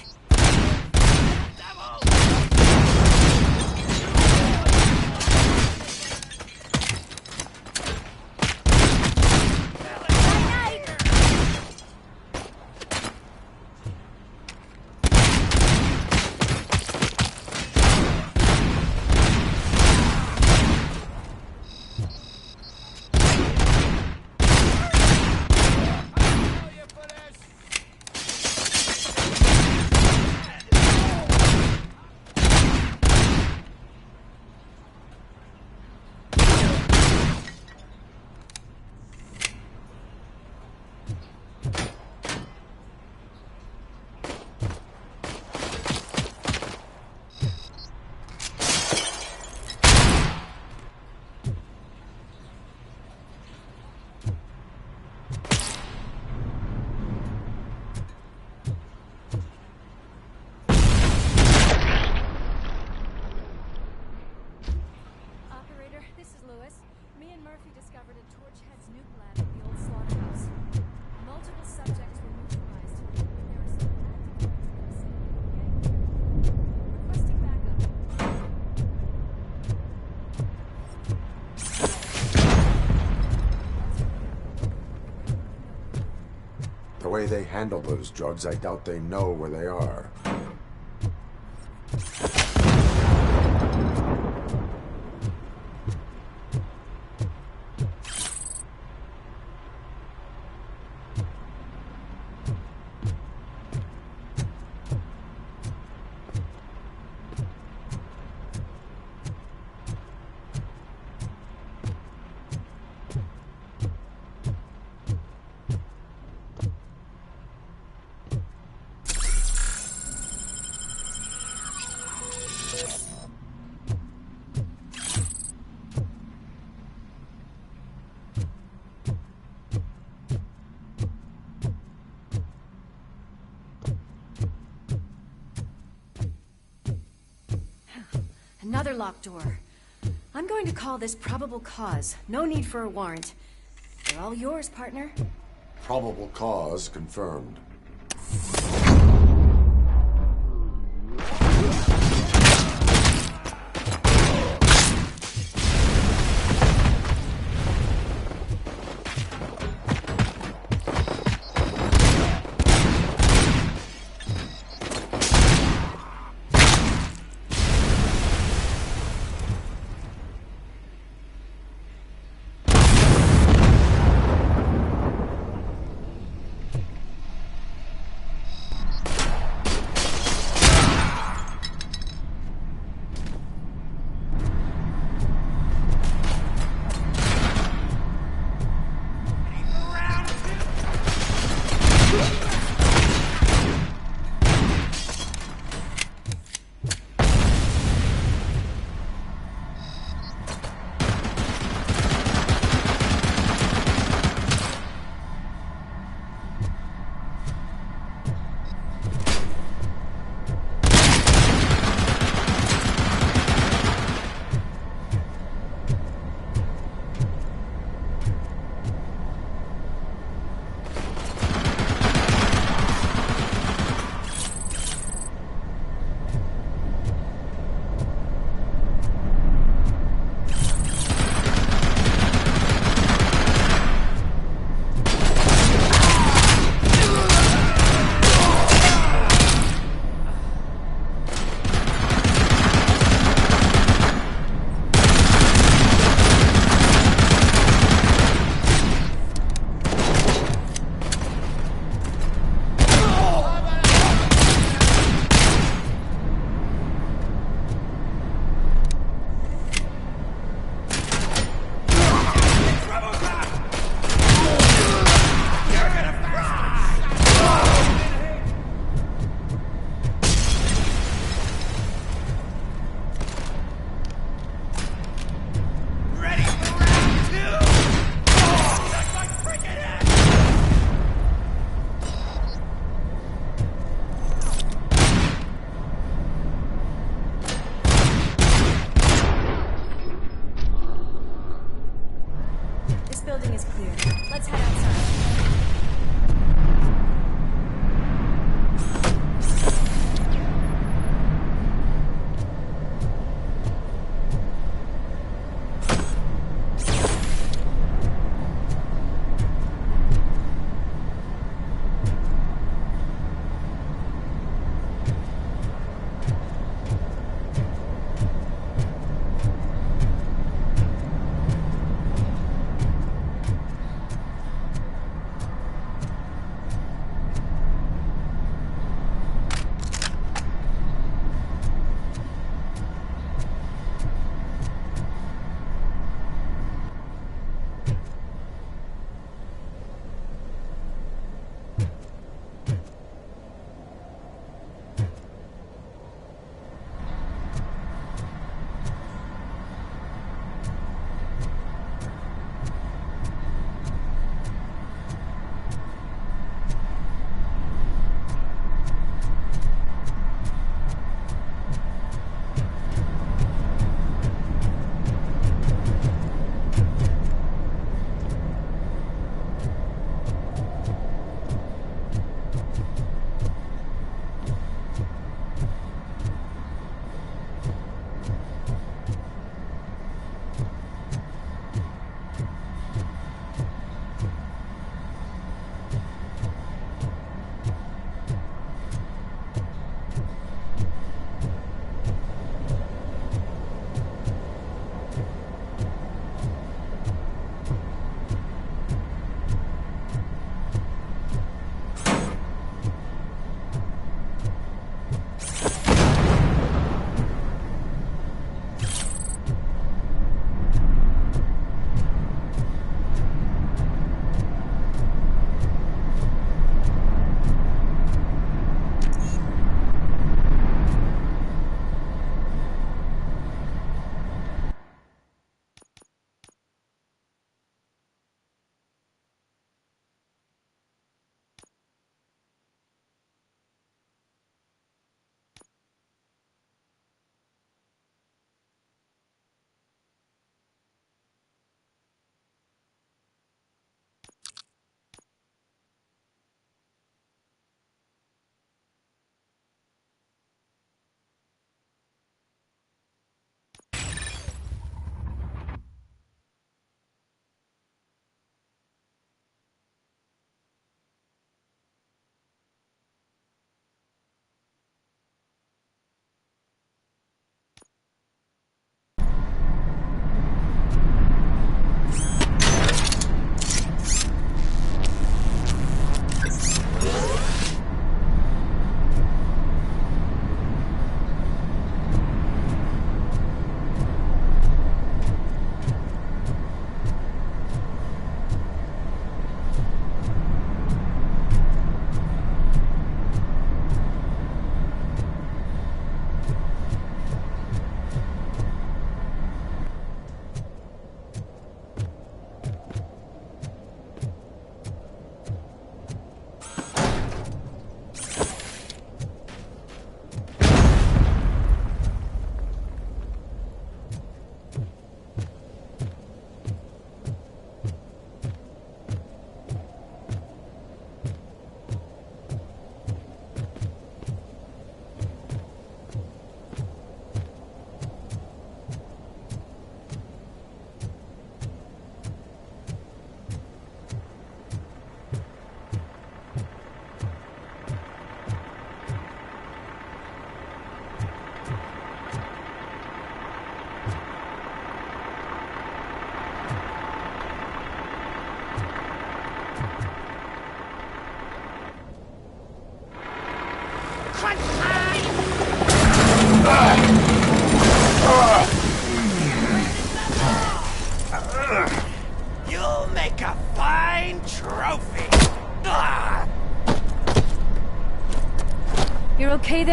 The way they handle those drugs, I doubt they know where they are. Another locked door. I'm going to call this probable cause. No need for a warrant. They're all yours, partner. Probable cause confirmed.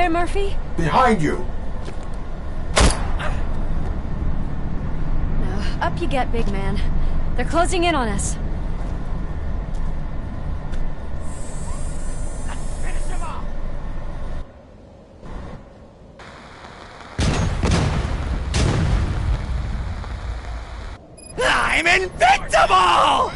there, Murphy? Behind you! Now, up you get, big man. They're closing in on us. Finish him off! I'm invincible!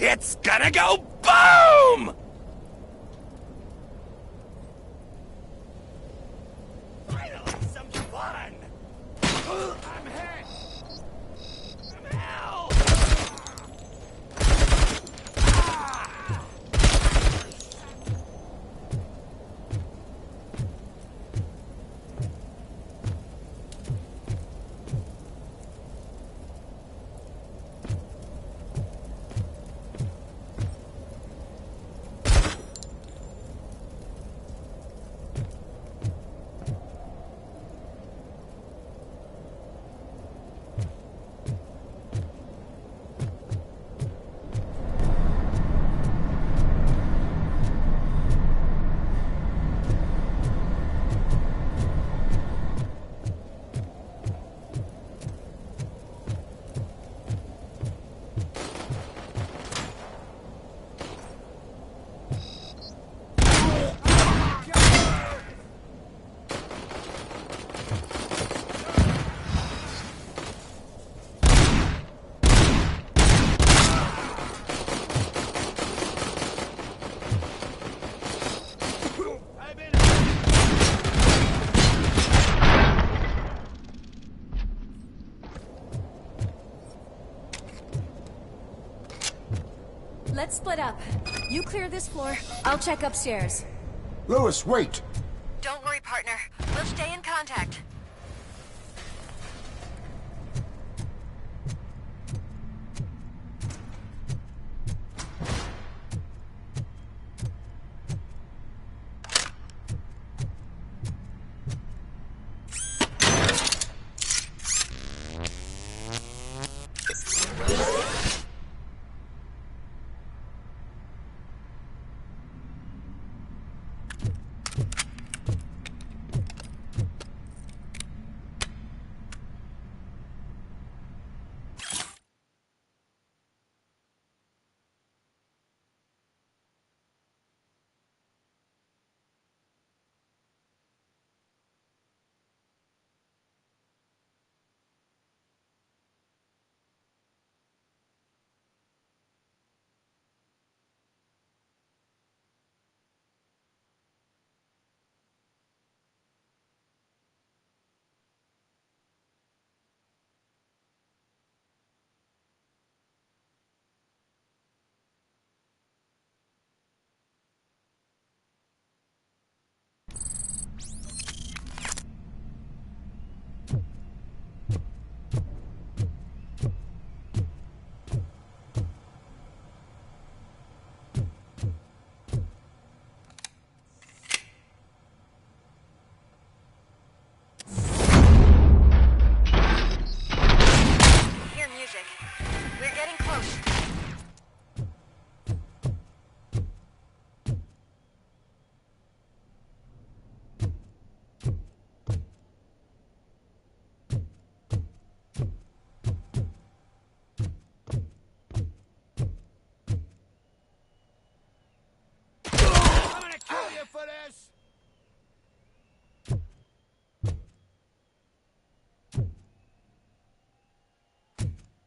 It's gonna go boom! Finally, some fun! I'm hit! I'm hell! Ah! Let's split up. You clear this floor, I'll check upstairs. Lewis, wait! Don't worry, partner. We'll stay in contact.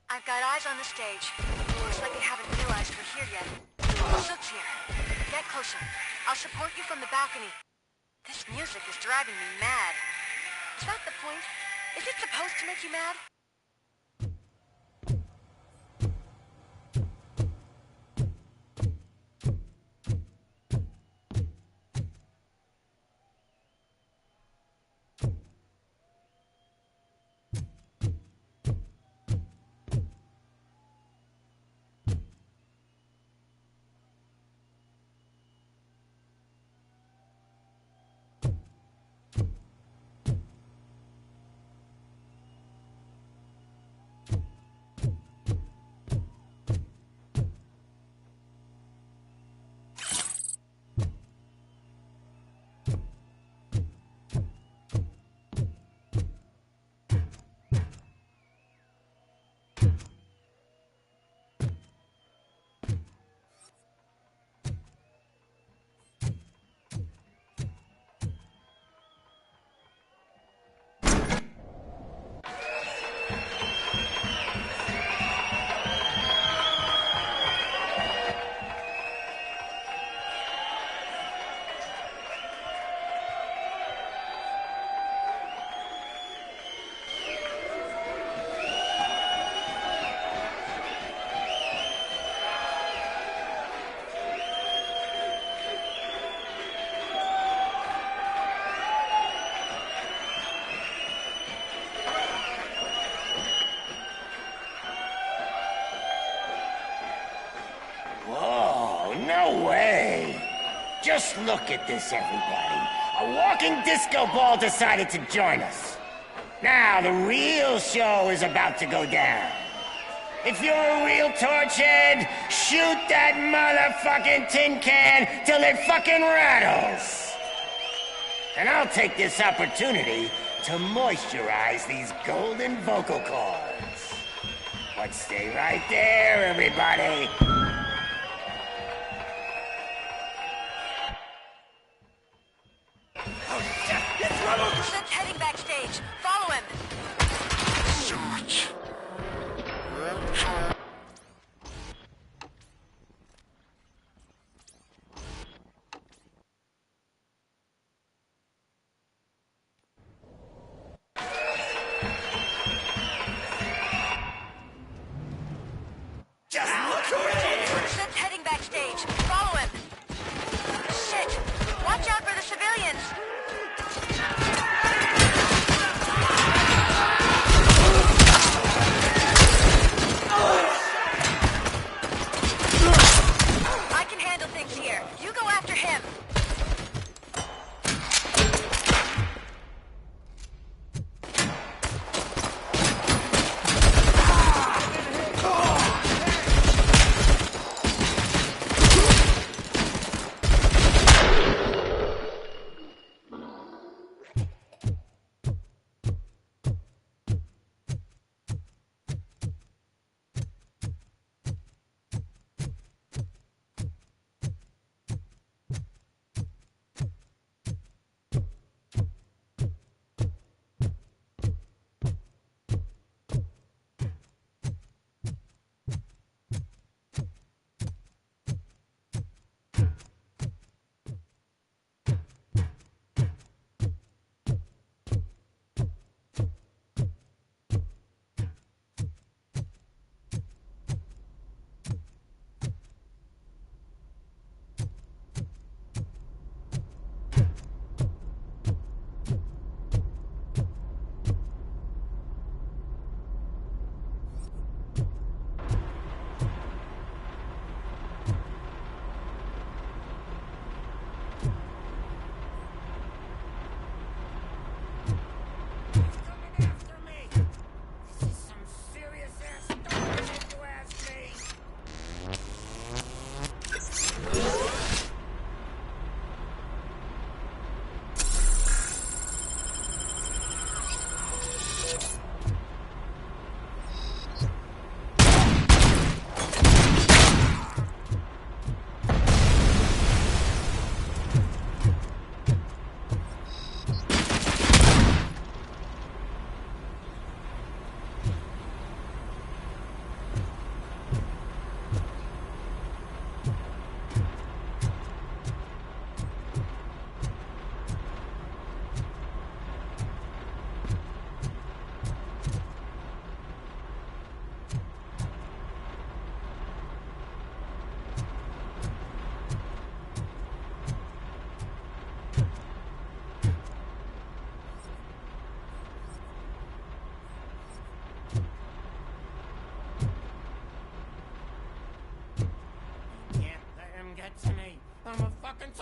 I've got eyes on the stage. Looks like they haven't realized we're here yet. Soots here. Get closer. I'll support you from the balcony. This music is driving me mad. Is that the point? Is it supposed to make you mad? Whoa, no way! Just look at this, everybody. A walking disco ball decided to join us. Now, the real show is about to go down. If you're a real torchhead, shoot that motherfucking tin can till it fucking rattles. And I'll take this opportunity to moisturize these golden vocal cords. But stay right there, everybody. Soots heading backstage. Follow him. Soots. Just look who it is!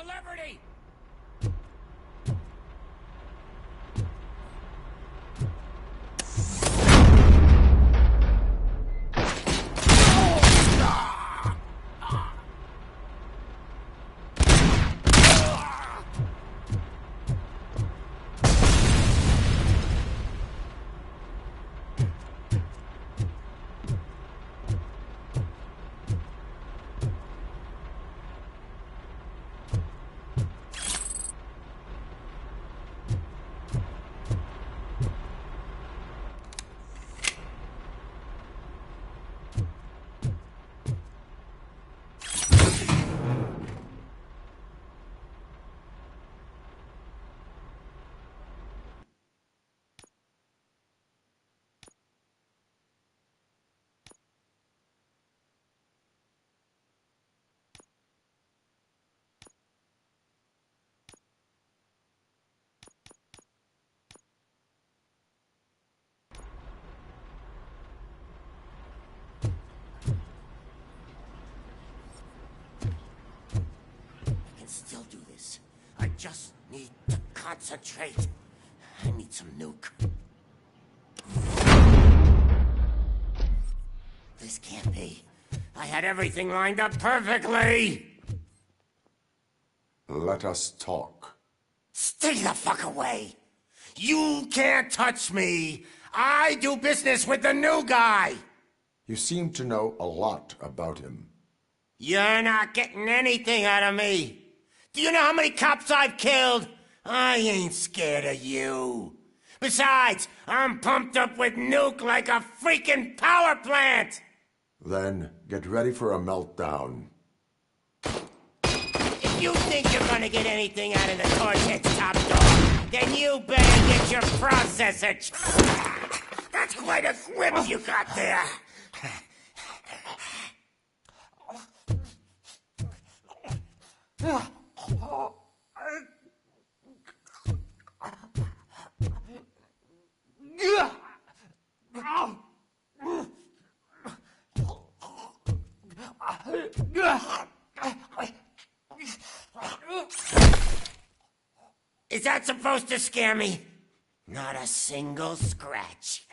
celebrity! Still do this. I just need to concentrate. I need some nuke. This can't be. I had everything lined up perfectly! Let us talk. Stay the fuck away! You can't touch me! I do business with the new guy! You seem to know a lot about him. You're not getting anything out of me! Do you know how many cops I've killed? I ain't scared of you. Besides, I'm pumped up with nuke like a freaking power plant! Then get ready for a meltdown. If you think you're gonna get anything out of the Torchhead's top dog, then you better get your processor. That's quite a whip you got there. Is that supposed to scare me? Not a single scratch.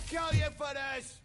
Kill you for this!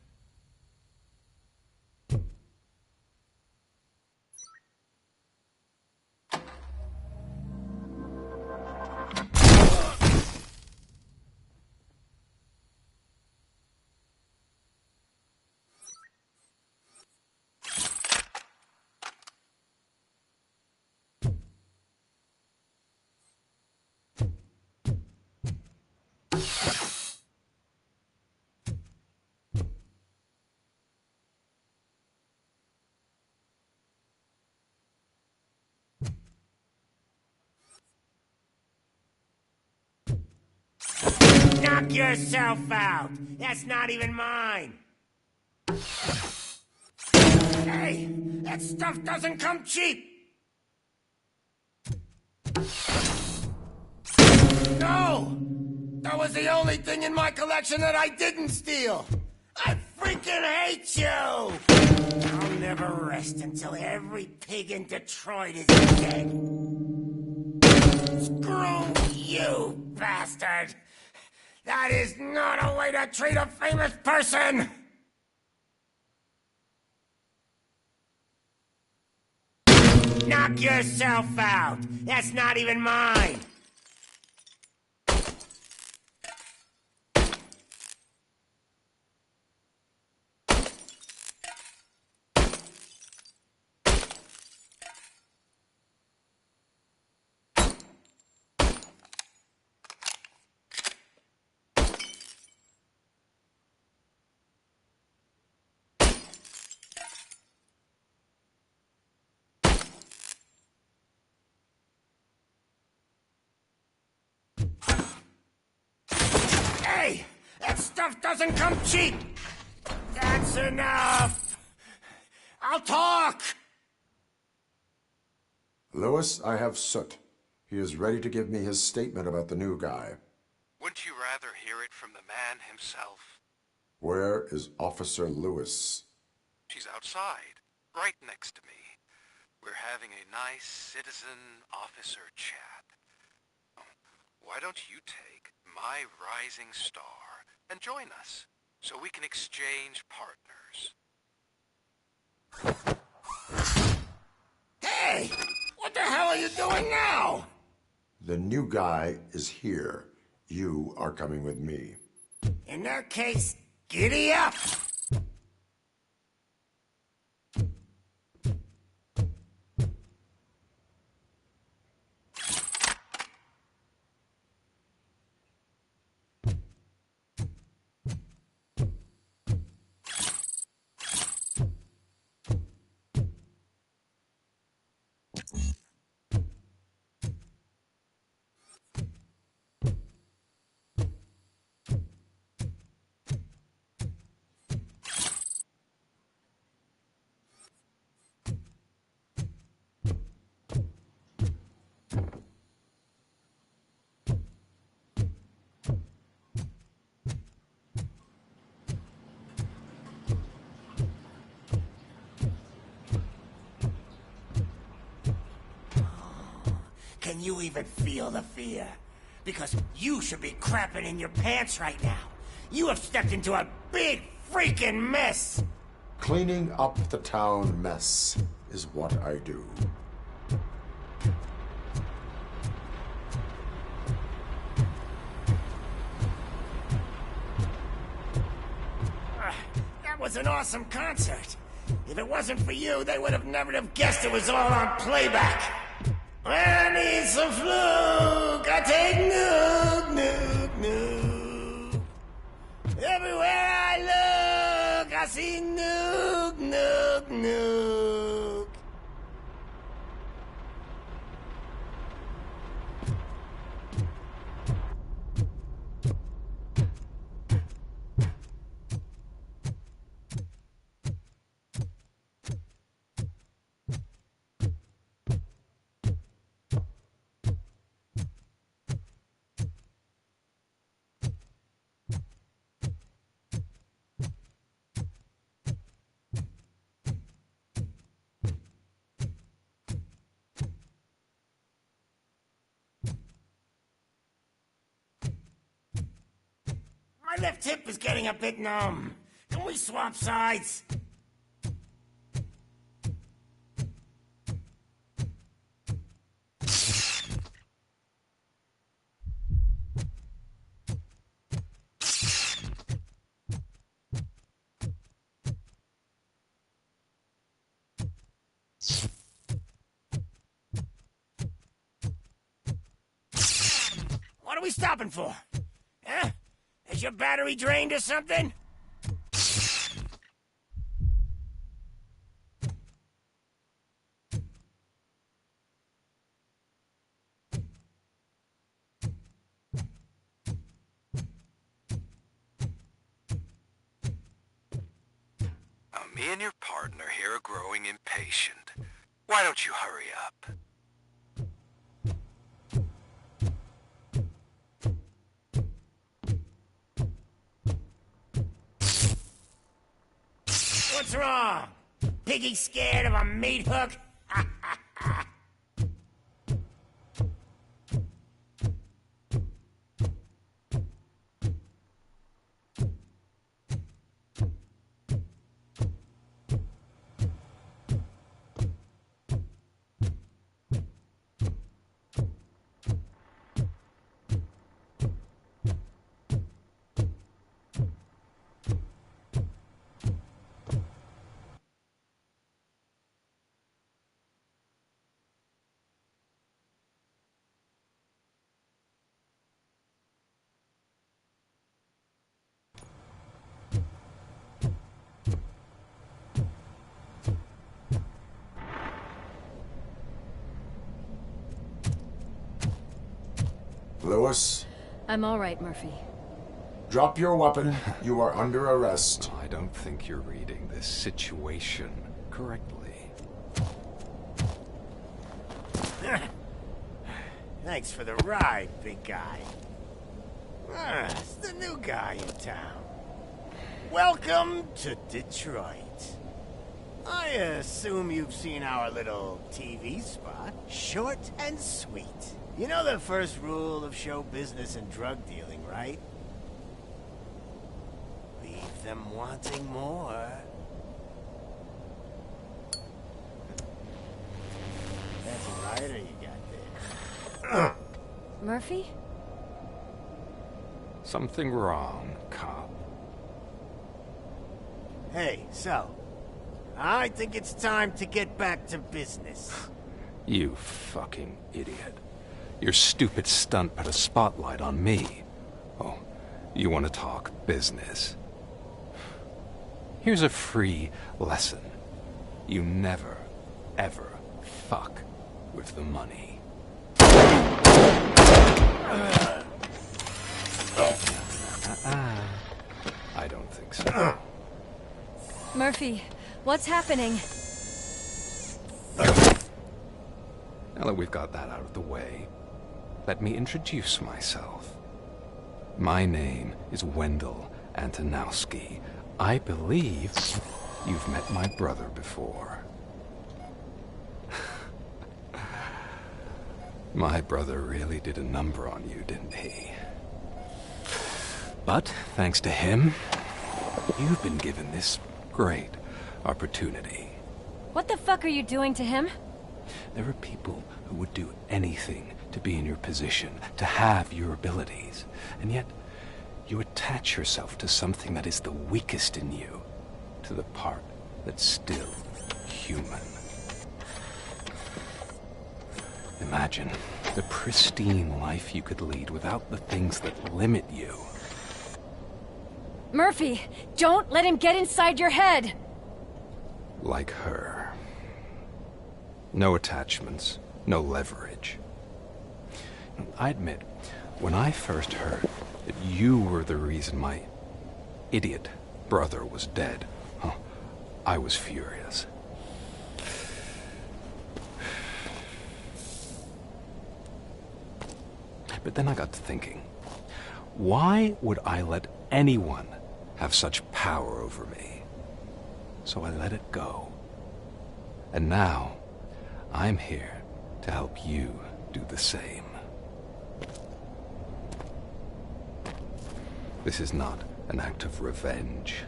Knock yourself out! That's not even mine! Hey, that stuff doesn't come cheap! No! That was the only thing in my collection that I didn't steal! I freaking hate you! I'll never rest until every pig in Detroit is dead! Screw you, bastard! That is not a way to treat a famous person! Knock yourself out! That's not even mine! stuff doesn't come cheap! That's enough! I'll talk! Lewis, I have Soot. He is ready to give me his statement about the new guy. Wouldn't you rather hear it from the man himself? Where is Officer Lewis? She's outside, right next to me. We're having a nice citizen-officer chat. Why don't you take my rising star and join us, so we can exchange partners? Hey! What the hell are you doing now? The new guy is here. You are coming with me. In that case, giddy up! Can you even feel the fear? Because you should be crapping in your pants right now. You have stepped into a big freaking mess! Cleaning up the town mess is what I do. That was an awesome concert. If it wasn't for you, they would have never have guessed it was all on playback. I need some fluke. I take nuke, nuke, nuke. Everywhere I look, I see nuke, nuke, nuke. My left hip is getting a bit numb. Can we swap sides? What are we stopping for? Huh? Is your battery drained or something? Me and your partner here are growing impatient. Why don't you hurry up? What's wrong? Piggy scared of a meat hook? Lewis? I'm all right, Murphy. Drop your weapon. You are under arrest. I don't think you're reading this situation correctly. Thanks for the ride, big guy. It's the new guy in town. Welcome to Detroit. I assume you've seen our little TV spot. Short and sweet. You know the first rule of show business and drug dealing, right? Leave them wanting more. That's a lighter you got there. Murphy? Something wrong, cop. Hey, so, I think it's time to get back to business. You fucking idiot. Your stupid stunt put a spotlight on me. Oh, you want to talk business? Here's a free lesson. You never, ever fuck with the money. I don't think so. Murphy, what's happening? Now that we've got that out of the way, let me introduce myself. My name is Wendell Antonowski. I believe you've met my brother before. My brother really did a number on you, didn't he? But thanks to him, you've been given this great opportunity. What the fuck are you doing to him? There are people who would do anything to be in your position, to have your abilities, and yet you attach yourself to something that is the weakest in you, to the part that's still human. Imagine the pristine life you could lead without the things that limit you. Murphy, don't let him get inside your head! Like her. No attachments, no leverage. I admit, when I first heard that you were the reason my idiot brother was dead, I was furious. But then I got to thinking, why would I let anyone have such power over me? So I let it go. And now, I'm here to help you do the same. This is not an act of revenge.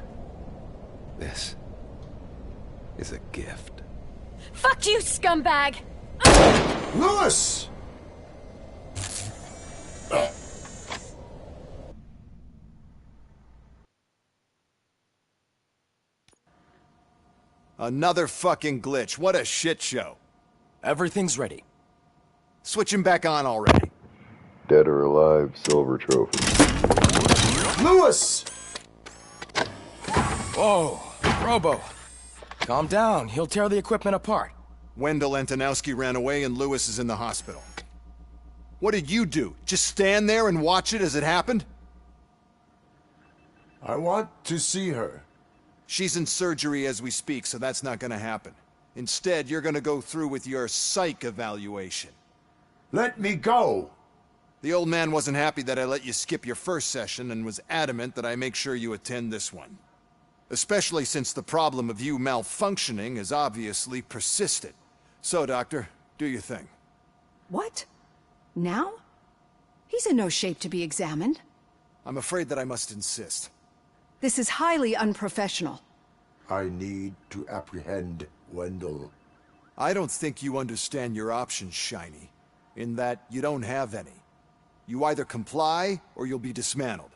This is a gift. Fuck you, scumbag! Lewis! Another fucking glitch. What a shit show. Everything's ready. Switch him back on already. Dead or alive, silver trophy. Lewis! Whoa, Robo. Calm down. He'll tear the equipment apart. Wendell Antonowski ran away and Lewis is in the hospital. What did you do? Just stand there and watch it as it happened? I want to see her. She's in surgery as we speak, so that's not gonna happen. Instead, you're gonna go through with your psych evaluation. Let me go! The old man wasn't happy that I let you skip your first session and was adamant that I make sure you attend this one. Especially since the problem of you malfunctioning has obviously persisted. So, Doctor, do your thing. What? Now? He's in no shape to be examined. I'm afraid that I must insist. This is highly unprofessional. I need to apprehend Wendell. I don't think you understand your options, Shiny. In that you don't have any. You either comply, or you'll be dismantled.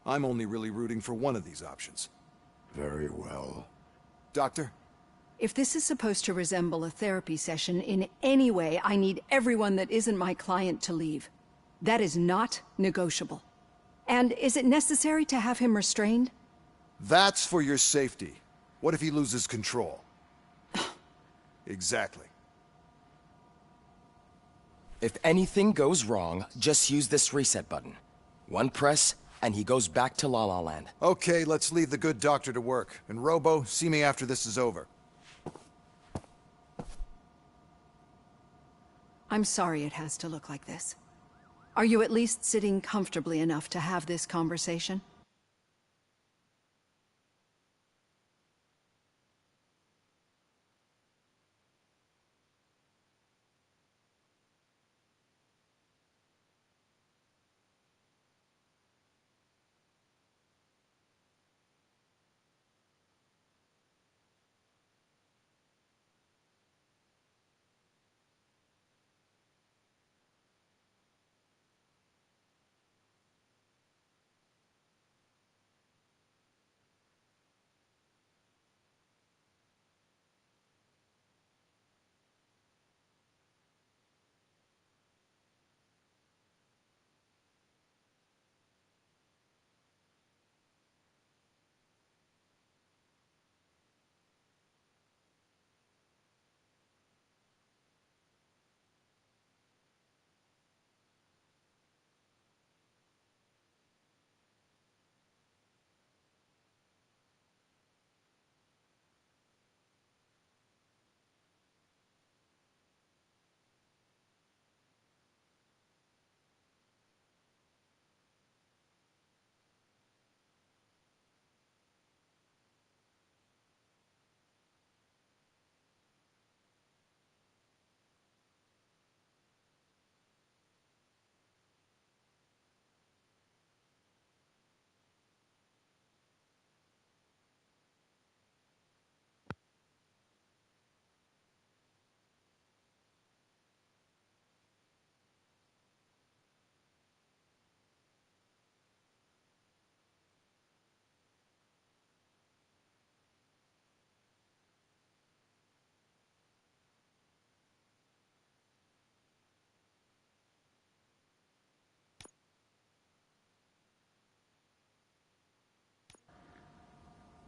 I'm only really rooting for one of these options. Very well. Doctor? If this is supposed to resemble a therapy session in any way, I need everyone that isn't my client to leave. That is not negotiable. And is it necessary to have him restrained? That's for your safety. What if he loses control? Exactly. If anything goes wrong, just use this reset button. One press, and he goes back to La La Land. Okay, let's leave the good doctor to work. And Robo, see me after this is over. I'm sorry it has to look like this. Are you at least sitting comfortably enough to have this conversation?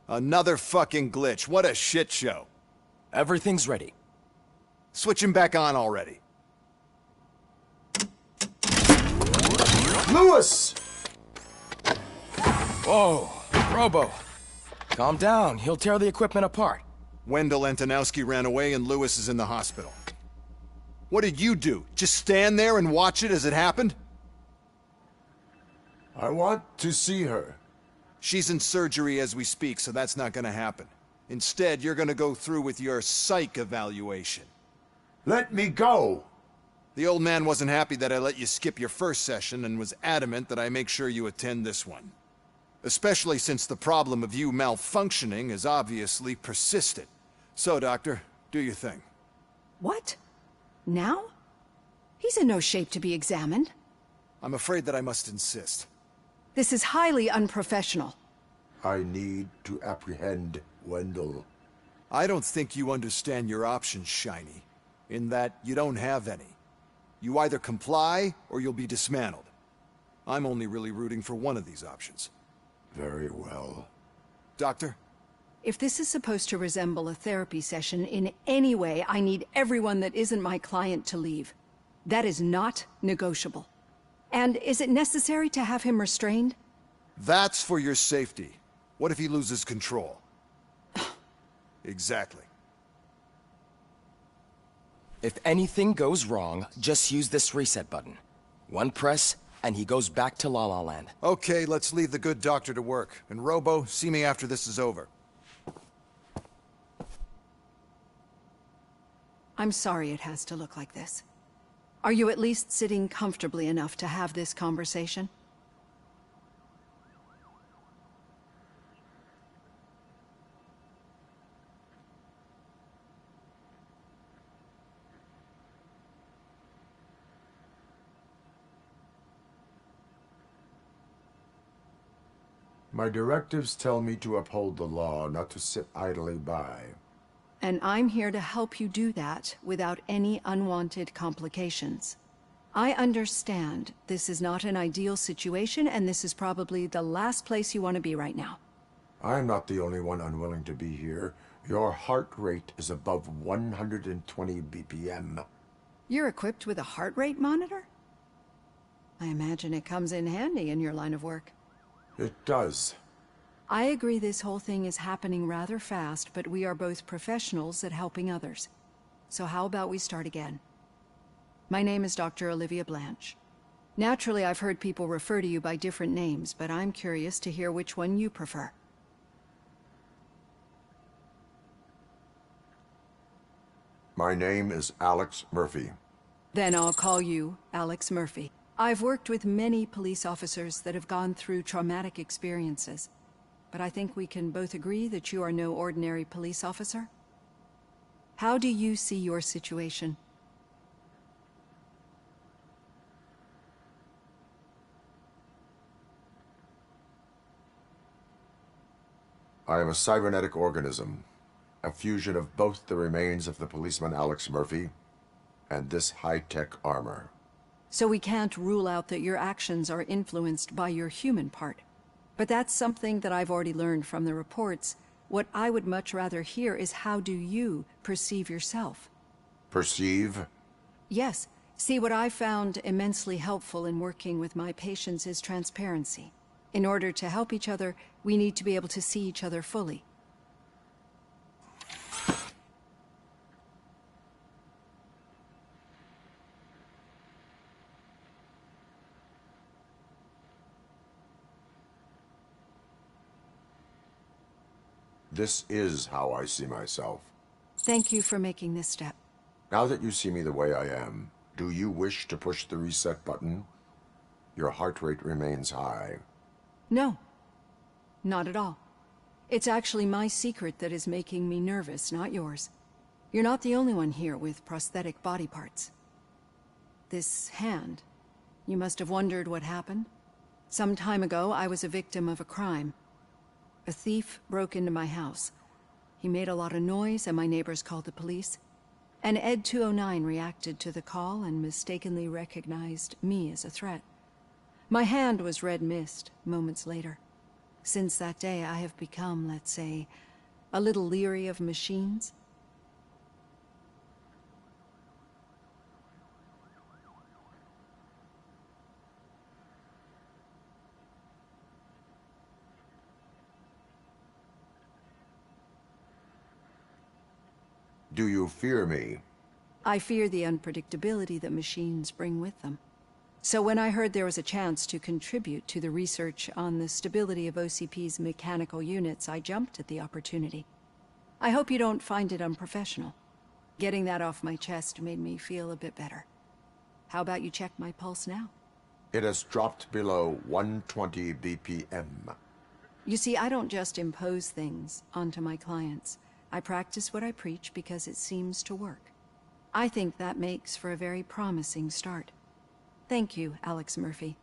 Another fucking glitch. What a shit show. Everything's ready. Switch him back on already. Lewis! Whoa, Robo. Calm down. He'll tear the equipment apart. Wendell Antonowski ran away and Lewis is in the hospital. What did you do? Just stand there and watch it as it happened? I want to see her. She's in surgery as we speak, so that's not gonna happen. Instead, you're gonna go through with your psych evaluation. Let me go! The old man wasn't happy that I let you skip your first session and was adamant that I make sure you attend this one. Especially since the problem of you malfunctioning has obviously persisted. So, Doctor, do your thing. What? Now? He's in no shape to be examined. I'm afraid that I must insist. This is highly unprofessional. I need to apprehend Wendell. I don't think you understand your options, Shiny. In that you don't have any. You either comply, or you'll be dismantled. I'm only really rooting for one of these options. Very well. Doctor? If this is supposed to resemble a therapy session in any way, I need everyone that isn't my client to leave. That is not negotiable. And is it necessary to have him restrained? That's for your safety. What if he loses control? Exactly. If anything goes wrong, just use this reset button. One press, and he goes back to La La Land. Okay, let's leave the good doctor to work. And Robo, see me after this is over. I'm sorry it has to look like this. Are you at least sitting comfortably enough to have this conversation? My directives tell me to uphold the law, not to sit idly by. And I'm here to help you do that without any unwanted complications. I understand this is not an ideal situation, and this is probably the last place you want to be right now. I'm not the only one unwilling to be here. Your heart rate is above 120 BPM. You're equipped with a heart rate monitor? I imagine it comes in handy in your line of work. It does. I agree this whole thing is happening rather fast, but we are both professionals at helping others. So how about we start again? My name is Dr. Olivia Blanche. Naturally, I've heard people refer to you by different names, but I'm curious to hear which one you prefer. My name is Alex Murphy. Then I'll call you Alex Murphy. I've worked with many police officers that have gone through traumatic experiences, but I think we can both agree that you are no ordinary police officer. How do you see your situation? I am a cybernetic organism, a fusion of both the remains of the policeman Alex Murphy and this high-tech armor. So we can't rule out that your actions are influenced by your human part. But that's something that I've already learned from the reports. What I would much rather hear is how do you perceive yourself? Perceive? Yes. See, what I found immensely helpful in working with my patients is transparency. In order to help each other, we need to be able to see each other fully. This is how I see myself. Thank you for making this step. Now that you see me the way I am, do you wish to push the reset button? Your heart rate remains high. No. Not at all. It's actually my secret that is making me nervous, not yours. You're not the only one here with prosthetic body parts. This hand, you must have wondered what happened. Some time ago, I was a victim of a crime. A thief broke into my house. He made a lot of noise and my neighbors called the police. And Ed 209 reacted to the call and mistakenly recognized me as a threat. My hand was red mist moments later. Since that day, I have become, let's say, a little leery of machines. Do you fear me? I fear the unpredictability that machines bring with them. So when I heard there was a chance to contribute to the research on the stability of OCP's mechanical units, I jumped at the opportunity. I hope you don't find it unprofessional. Getting that off my chest made me feel a bit better. How about you check my pulse now? It has dropped below 120 BPM. You see, I don't just impose things onto my clients. I practice what I preach because it seems to work. I think that makes for a very promising start. Thank you, Alex Murphy.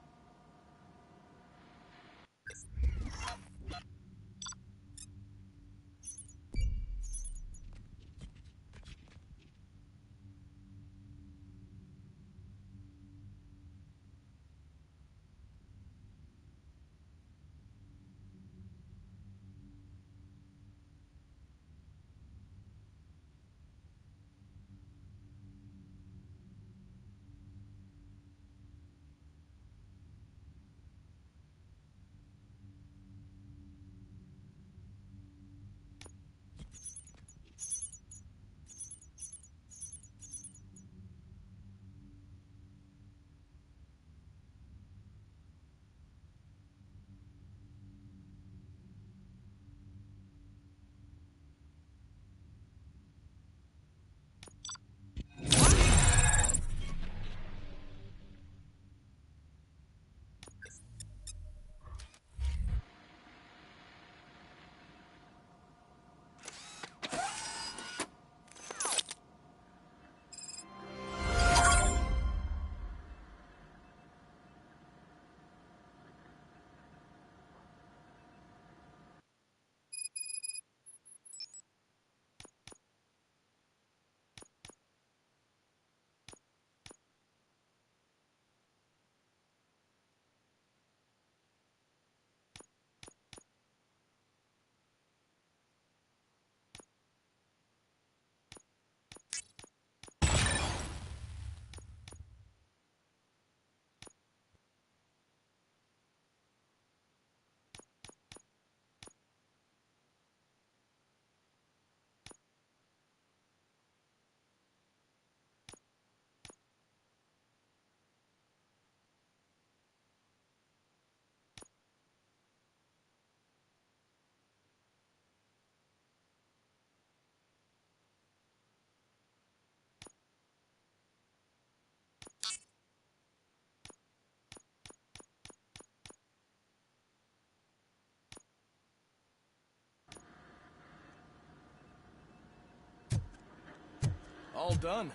All done.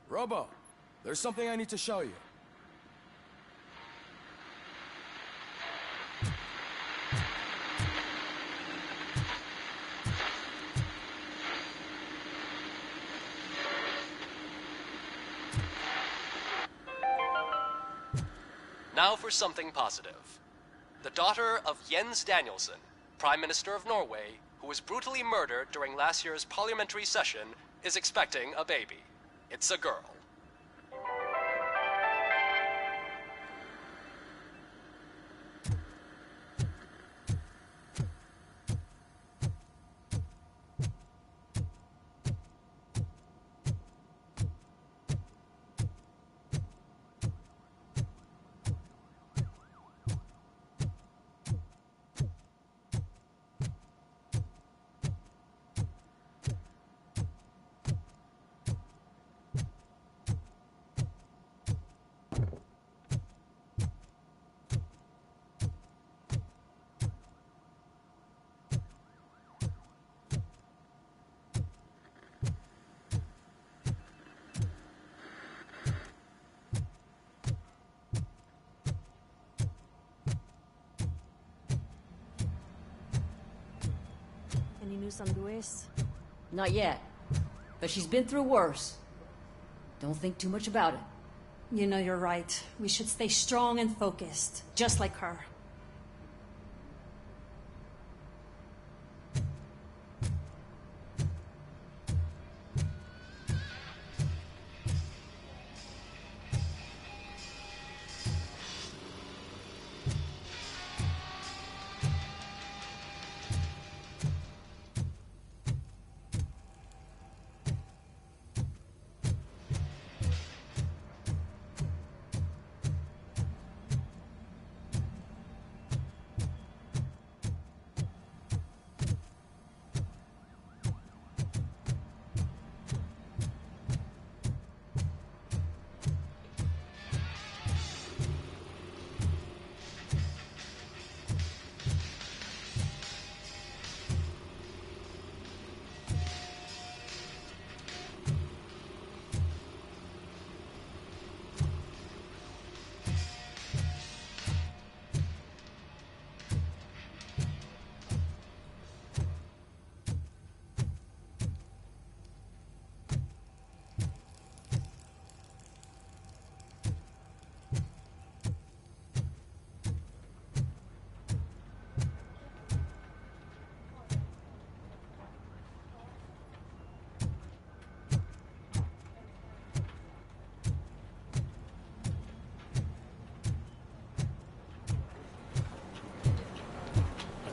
Robo, there's something I need to show you. Now for something positive. The daughter of Jens Danielson, Prime Minister of Norway, who was brutally murdered during last year's parliamentary session, is expecting a baby. It's a girl. Any news on Luis? Not yet. But she's been through worse. Don't think too much about it. You know, you're right. We should stay strong and focused, just like her.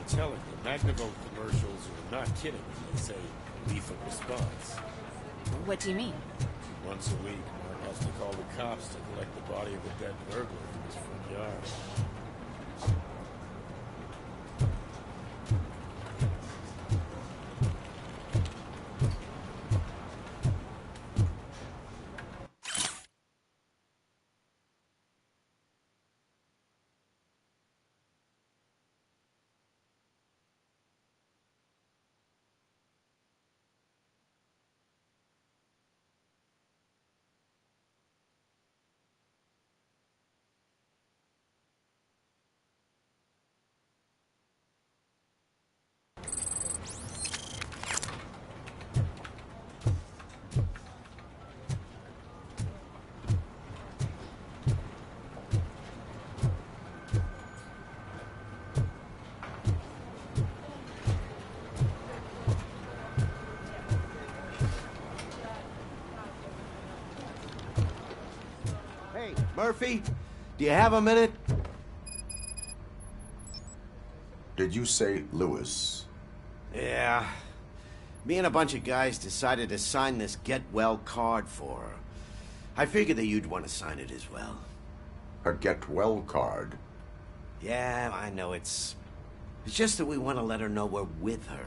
Telling you, Magnavolt commercials are not kidding when they say lethal response. What do you mean? Once a week, Mark has to call the cops to collect the body of a dead burglar from his front yard. Murphy, do you have a minute? Did you say Lewis? Yeah. Me and a bunch of guys decided to sign this get well card for her. I figured that you'd want to sign it as well. A get well card? Yeah, I know it's just that we want to let her know we're with her.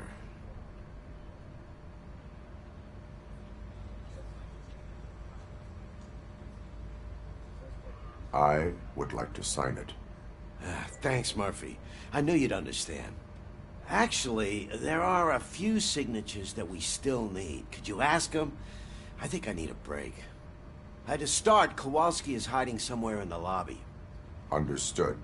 I would like to sign it. Thanks, Murphy. I knew you'd understand. Actually, there are a few signatures that we still need. Could you ask them? I think I need a break. To start, Kowalski is hiding somewhere in the lobby. Understood.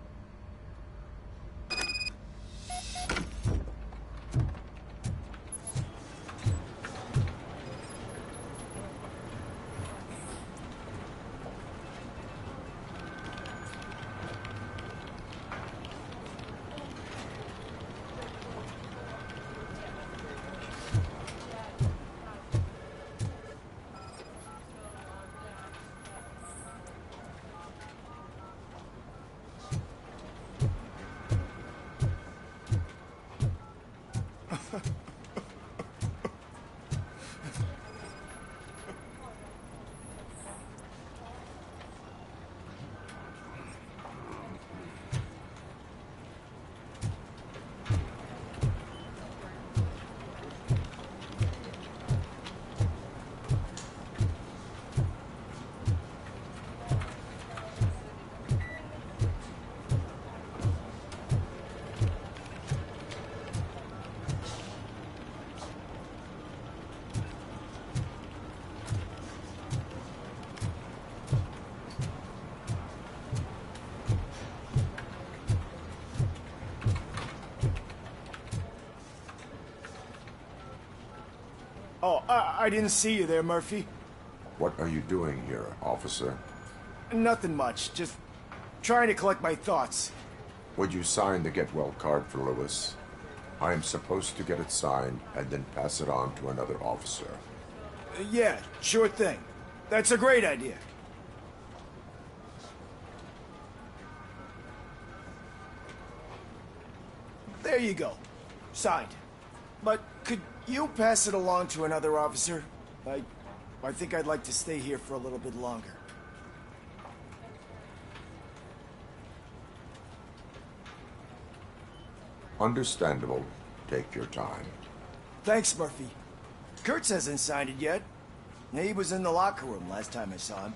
Oh, I didn't see you there, Murphy. What are you doing here, officer? Nothing much, just trying to collect my thoughts. Would you sign the get well card for Lewis? I am supposed to get it signed and then pass it on to another officer. Yeah, sure thing. That's a great idea. There you go. Signed. But could you pass it along to another officer? I think I'd like to stay here for a little bit longer. Understandable. Take your time. Thanks, Murphy. Kurtz hasn't signed it yet. He was in the locker room last time I saw him.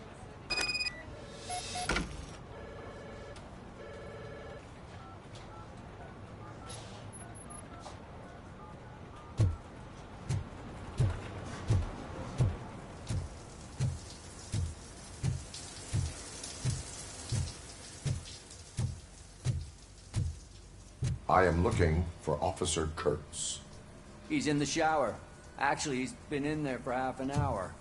I am looking for Officer Kurtz. He's in the shower. Actually, he's been in there for half an hour.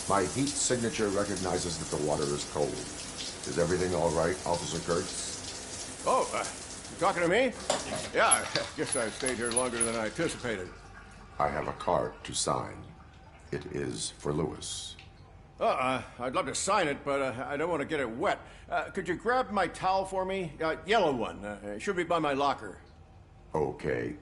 My heat signature recognizes that the water is cold. Is everything all right, Officer Kurtz? Oh, you talking to me? Yeah, I guess I stayed here longer than I anticipated. I have a card to sign. It is for Lewis. I'd love to sign it, but I don't want to get it wet. Could you grab my towel for me? Yellow one. It should be by my locker. Okay.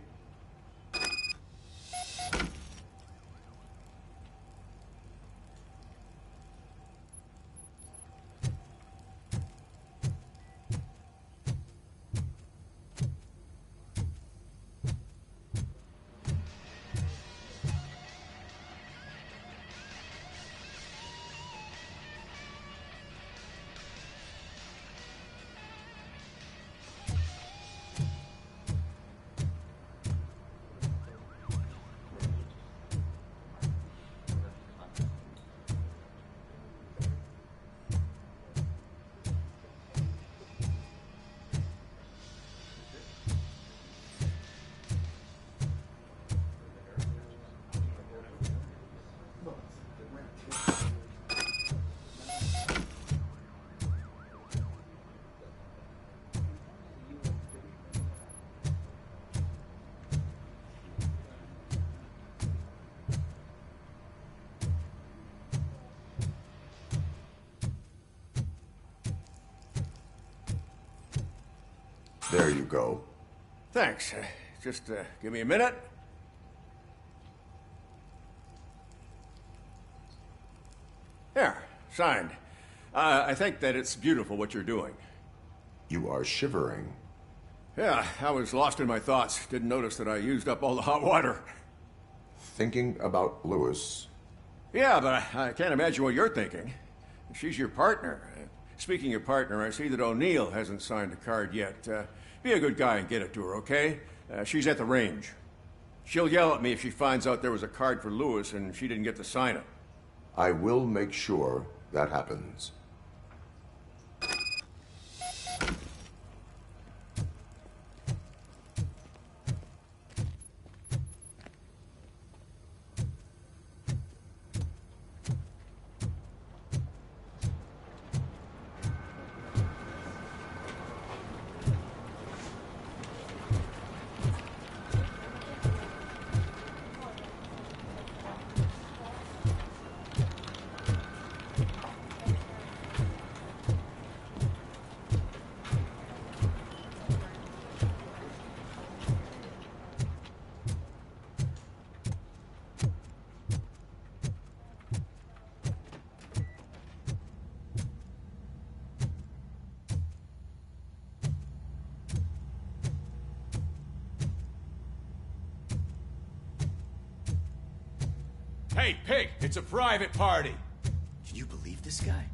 There you go. Thanks. Just give me a minute. There, signed. I think that it's beautiful what you're doing. You are shivering. Yeah, I was lost in my thoughts. Didn't notice that I used up all the hot water. Thinking about Lewis. Yeah, but I can't imagine what you're thinking. She's your partner. Speaking of partner, I see that O'Neill hasn't signed a card yet. Be a good guy and get it to her, okay? She's at the range. She'll yell at me if she finds out there was a card for Lewis and she didn't get to sign it. I will make sure that happens. Hey, Pig, it's a private party. Can you believe this guy?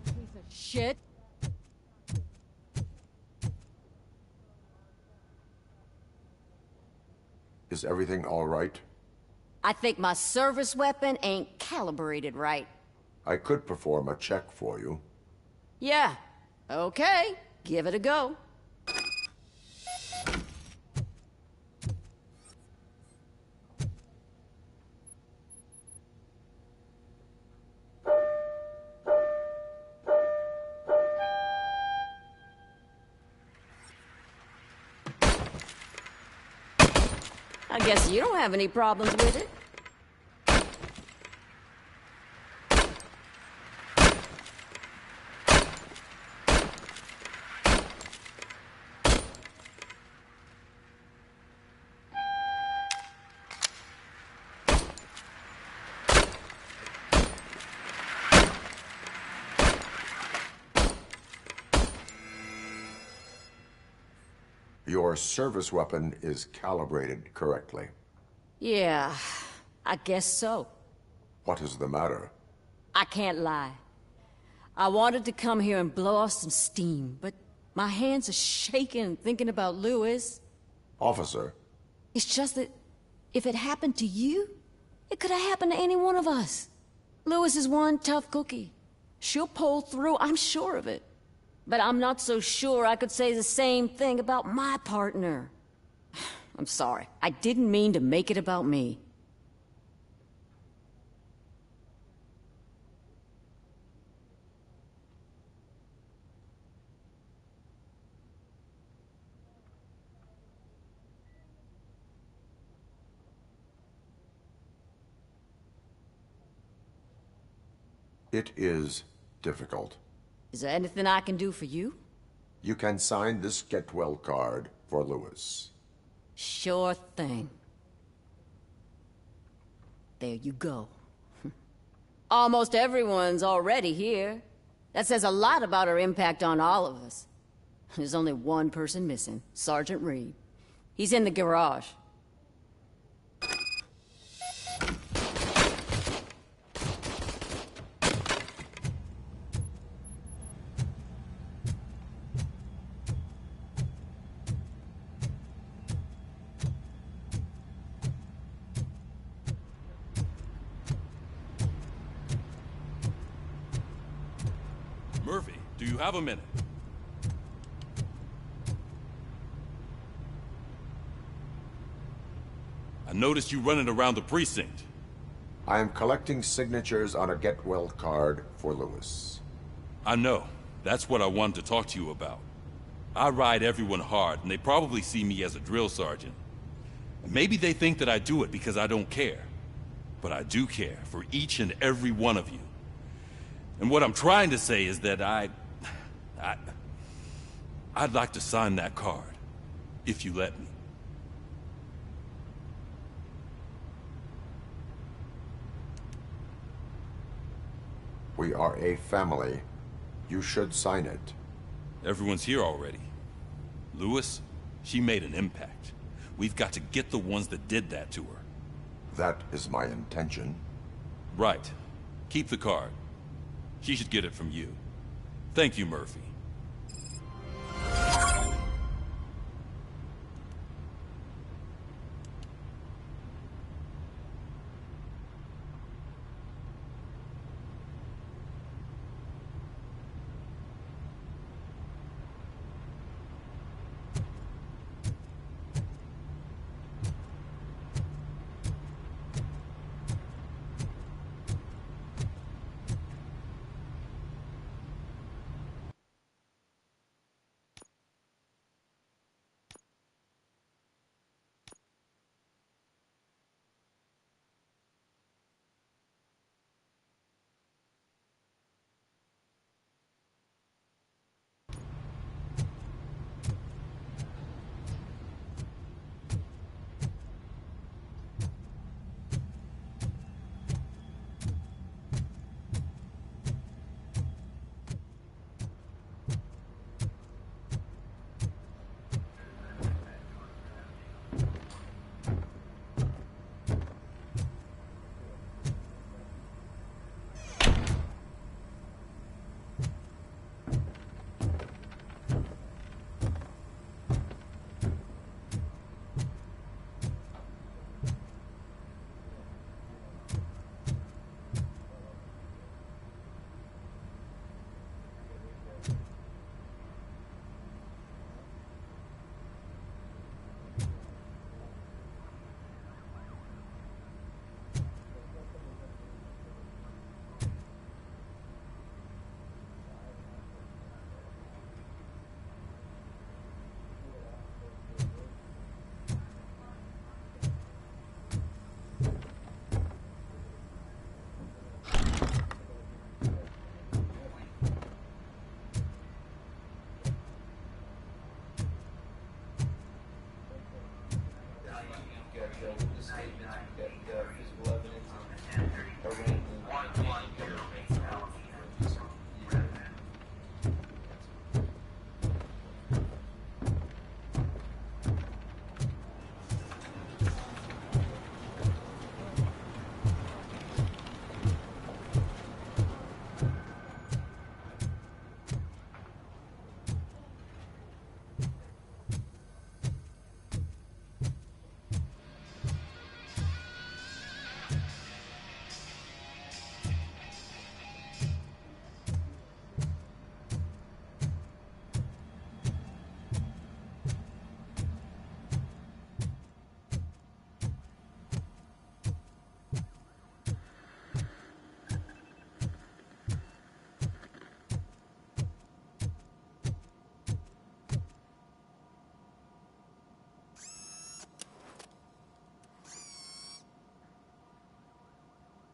Piece of shit. Is everything all right? I think my service weapon ain't calibrated right. I could perform a check for you. Yeah. Okay. Give it a go. I guess you don't have any problems with it. Your service weapon is calibrated correctly. Yeah, I guess so. What is the matter? I can't lie. I wanted to come here and blow off some steam, but my hands are shaking thinking about Lewis. Officer. It's just that if it happened to you, it could have happened to any one of us. Lewis is one tough cookie. She'll pull through, I'm sure of it. But I'm not so sure I could say the same thing about my partner. I'm sorry. I didn't mean to make it about me. It is difficult. Is there anything I can do for you? You can sign this get well card for Lewis. Sure thing. There you go. Almost everyone's already here. That says a lot about her impact on all of us. There's only one person missing, Sergeant Reed. He's in the garage. Murphy, do you have a minute? I noticed you running around the precinct. I am collecting signatures on a get well card for Lewis. I know. That's what I wanted to talk to you about. I ride everyone hard, and they probably see me as a drill sergeant. Maybe they think that I do it because I don't care. But I do care for each and every one of you. And what I'm trying to say is that I'd like to sign that card, if you let me. We are a family. You should sign it. Everyone's here already. Lewis, she made an impact. We've got to get the ones that did that to her. That is my intention. Right. Keep the card. She should get it from you. Thank you, Murphy.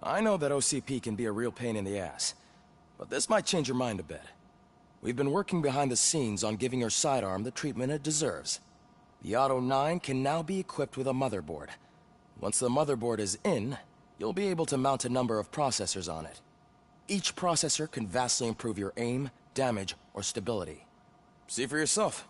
I know that OCP can be a real pain in the ass, but this might change your mind a bit. We've been working behind the scenes on giving your sidearm the treatment it deserves. The Auto 9 can now be equipped with a motherboard. Once the motherboard is in, you'll be able to mount a number of processors on it. Each processor can vastly improve your aim, damage, or stability. See for yourself.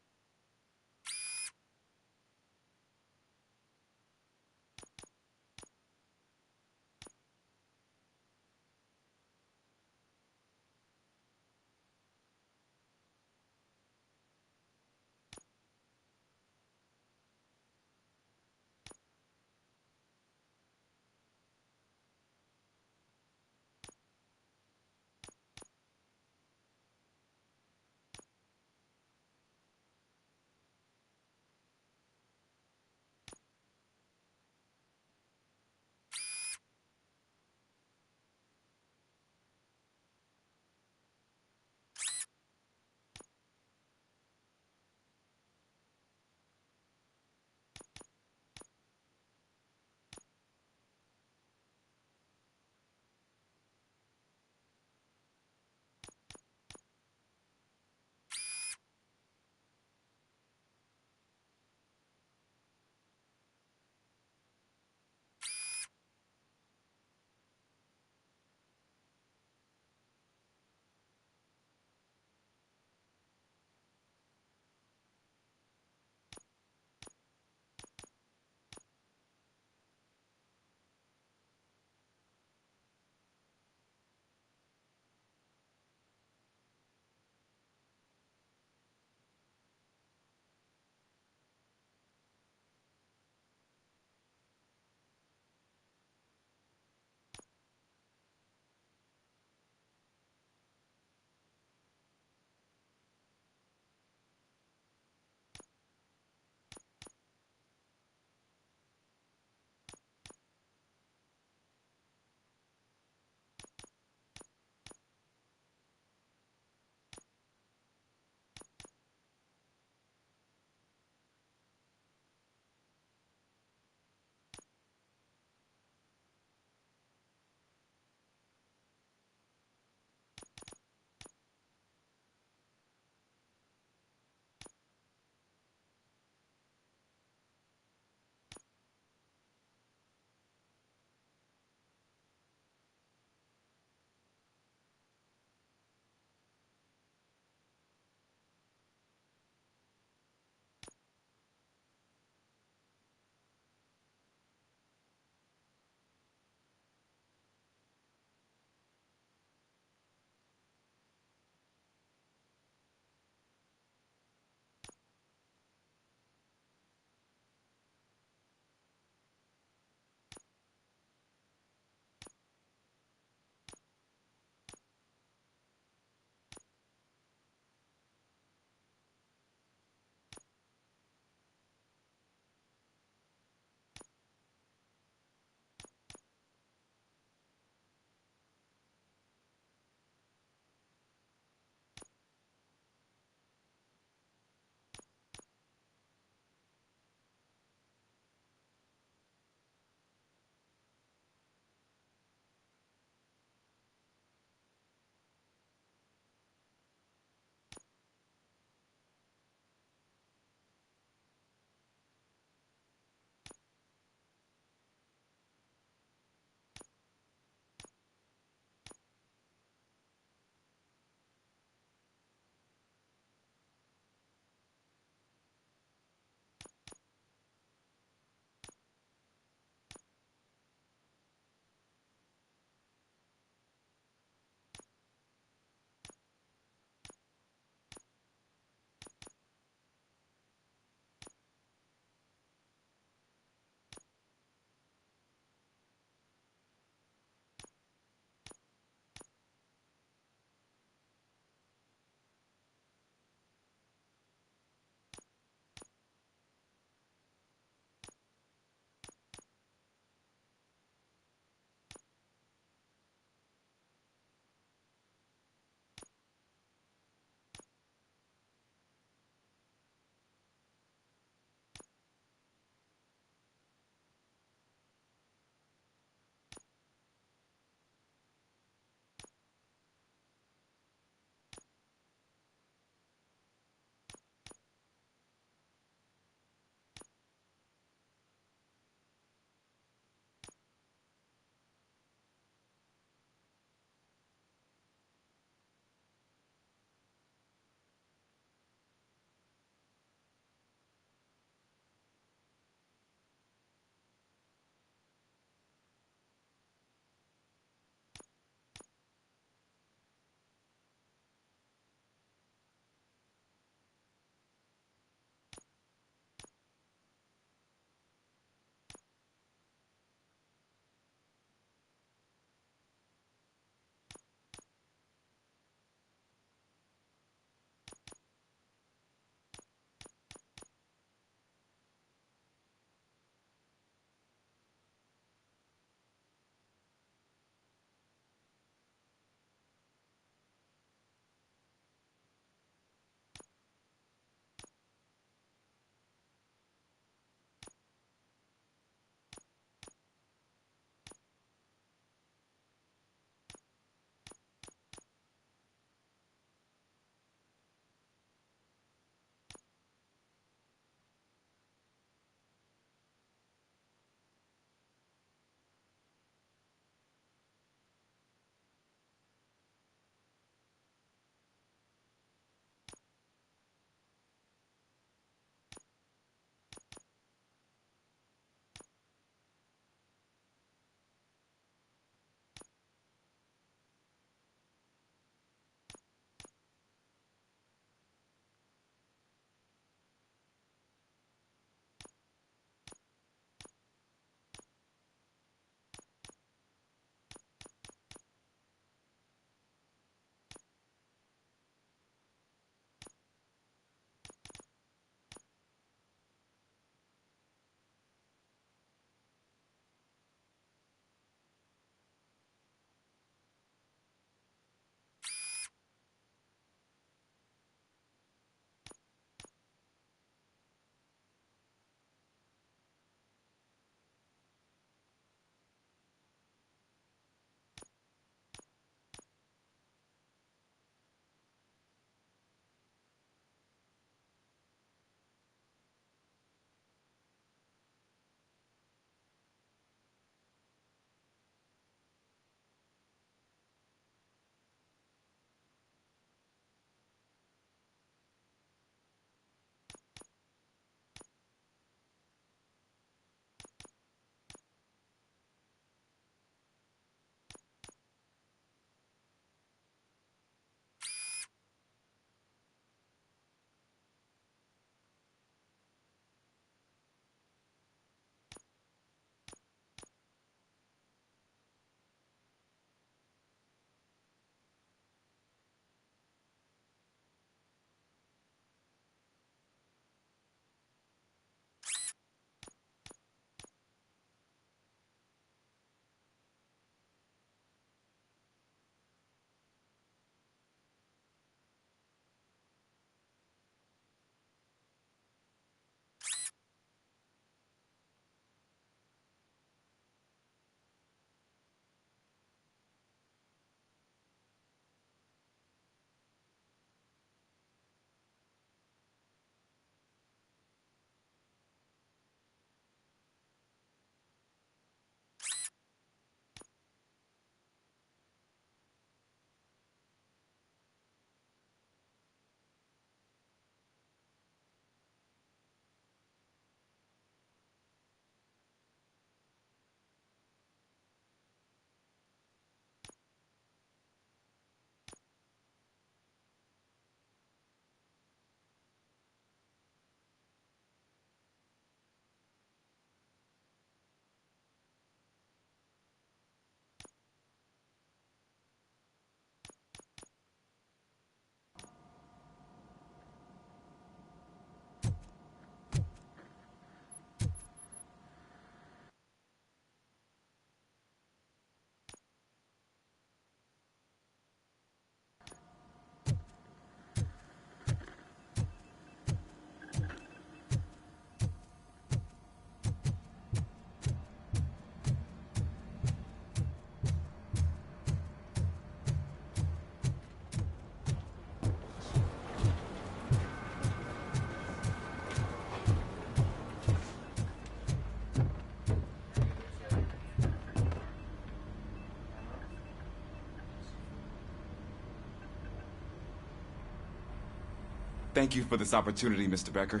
Thank you for this opportunity, Mr. Becker.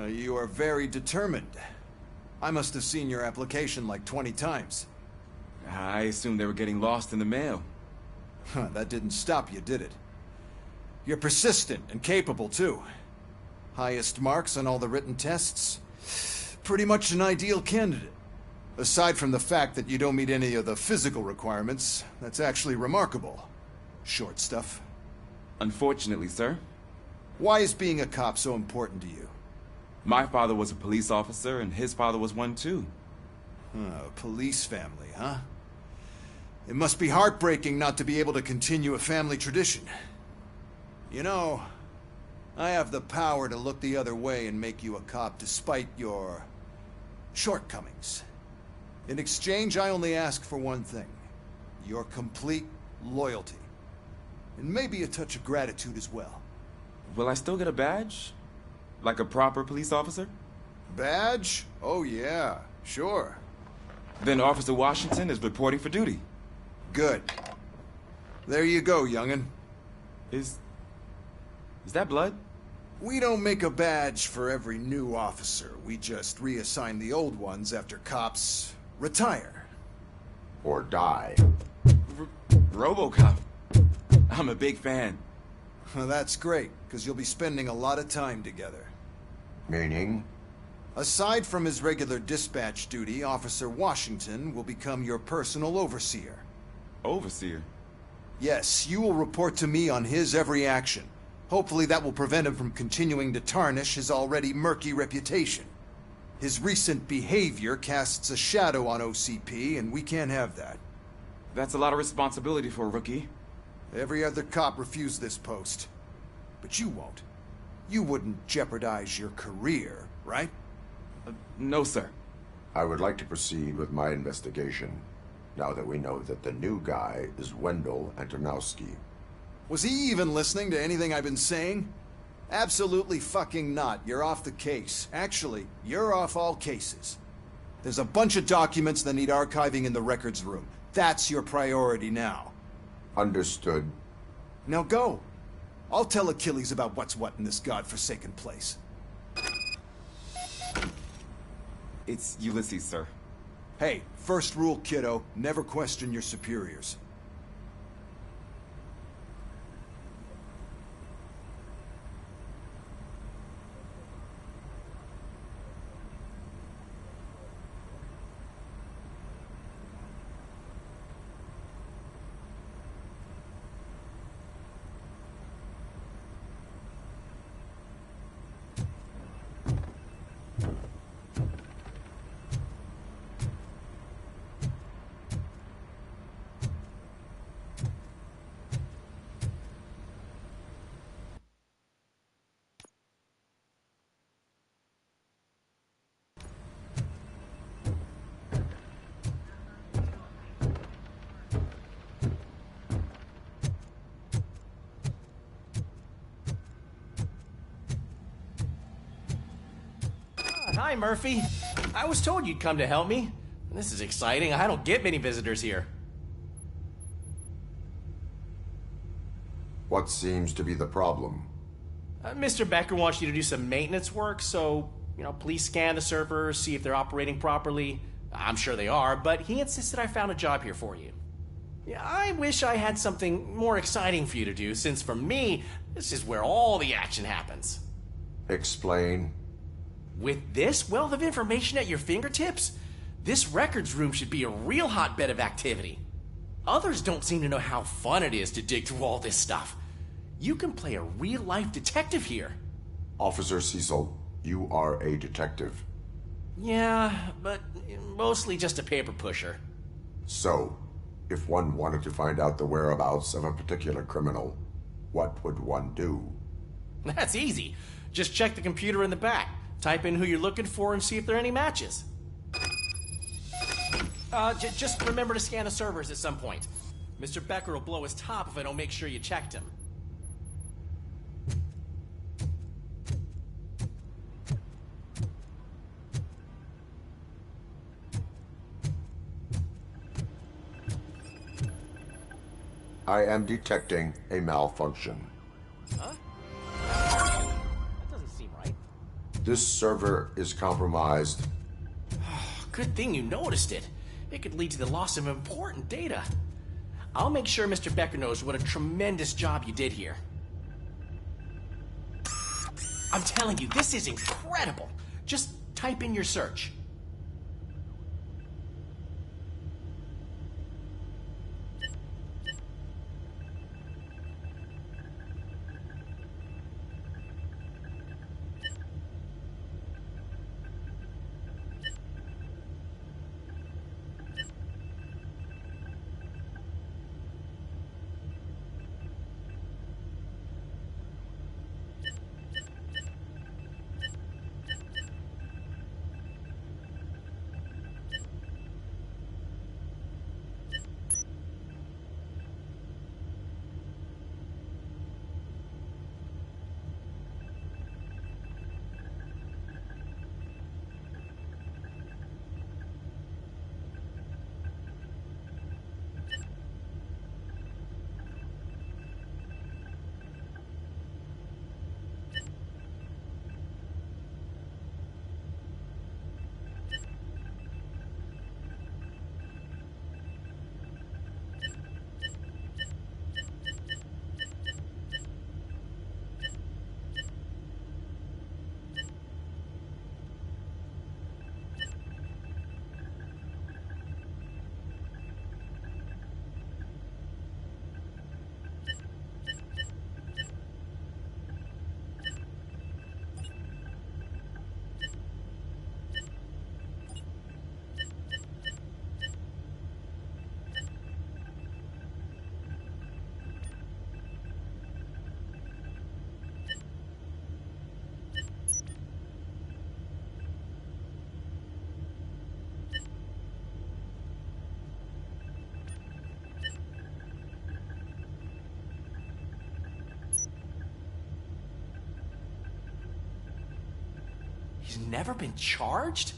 You are very determined. I must have seen your application like 20 times. I assumed they were getting lost in the mail. That didn't stop you, did it? You're persistent and capable, too. Highest marks on all the written tests. Pretty much an ideal candidate. Aside from the fact that you don't meet any of the physical requirements, that's actually remarkable. Short stuff. Unfortunately, sir. Why is being a cop so important to you? My father was a police officer, and his father was one, too. A police family, huh? It must be heartbreaking not to be able to continue a family tradition. You know, I have the power to look the other way and make you a cop despite your shortcomings. In exchange, I only ask for one thing. Your complete loyalty. And maybe a touch of gratitude as well. Will I still get a badge? Like a proper police officer? Badge? Oh yeah, sure. Then Officer Washington is reporting for duty. Good. There you go, young'un. Is that blood? We don't make a badge for every new officer. We just reassign the old ones after cops retire. Or die. RoboCop. I'm a big fan. Well, that's great, because you'll be spending a lot of time together. Meaning? Aside from his regular dispatch duty, Officer Washington will become your personal overseer. Overseer? Yes, you will report to me on his every action. Hopefully that will prevent him from continuing to tarnish his already murky reputation. His recent behavior casts a shadow on OCP, and we can't have that. That's a lot of responsibility for a rookie. Every other cop refused this post. But you won't. You wouldn't jeopardize your career, right? No, sir. I would like to proceed with my investigation, now that we know that the new guy is Wendell Antonowski. Was he even listening to anything I've been saying? Absolutely fucking not. You're off the case. Actually, you're off all cases. There's a bunch of documents that need archiving in the records room. That's your priority now. Understood. Now go. I'll tell Achilles about what's what in this godforsaken place. It's Ulysses, sir. Hey, first rule, kiddo. Never question your superiors. Hi, Murphy. I was told you'd come to help me. This is exciting. I don't get many visitors here. What seems to be the problem? Mr. Becker wants you to do some maintenance work, so, please scan the servers, see if they're operating properly. I'm sure they are, but he insisted I found a job here for you. Yeah, I wish I had something more exciting for you to do, since for me, this is where all the action happens. Explain. With this wealth of information at your fingertips, this records room should be a real hotbed of activity. Others don't seem to know how fun it is to dig through all this stuff. You can play a real-life detective here. Officer Cecil, you are a detective. Yeah, but mostly just a paper pusher. So, if one wanted to find out the whereabouts of a particular criminal, what would one do? That's easy. Just check the computer in the back. Type in who you're looking for and see if there are any matches. Just remember to scan the servers at some point. Mr. Becker will blow his top if I don't make sure you checked him. I am detecting a malfunction. Huh? This server is compromised. Good thing you noticed it. It could lead to the loss of important data. I'll make sure Mr. Becker knows what a tremendous job you did here. I'm telling you, this is incredible. Just type in your search. He's never been charged?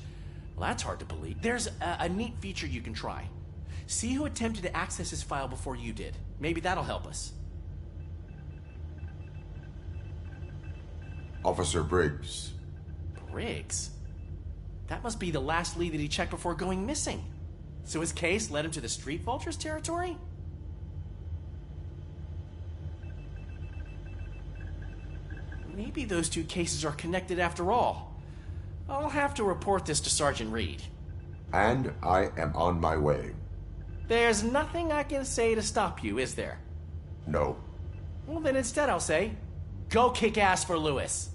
Well, that's hard to believe. There's a neat feature you can try. See who attempted to access his file before you did. Maybe that'll help us. Officer Briggs. Briggs? That must be the last lead that he checked before going missing. So his case led him to the Street Vultures territory? Maybe those two cases are connected after all. I'll have to report this to Sergeant Reed. And I am on my way. There's nothing I can say to stop you, is there? No. Well, then instead I'll say, go kick ass for Lewis.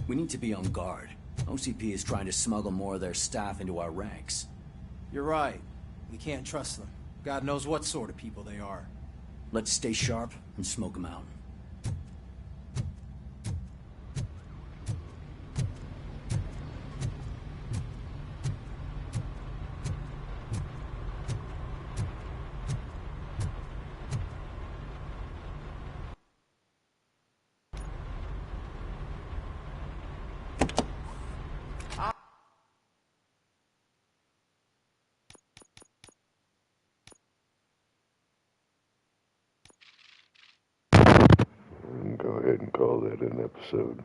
We need to be on guard. OCP is trying to smuggle more of their staff into our ranks. You're right. We can't trust them. God knows what sort of people they are. Let's stay sharp and smoke them out. Go ahead and call that an episode.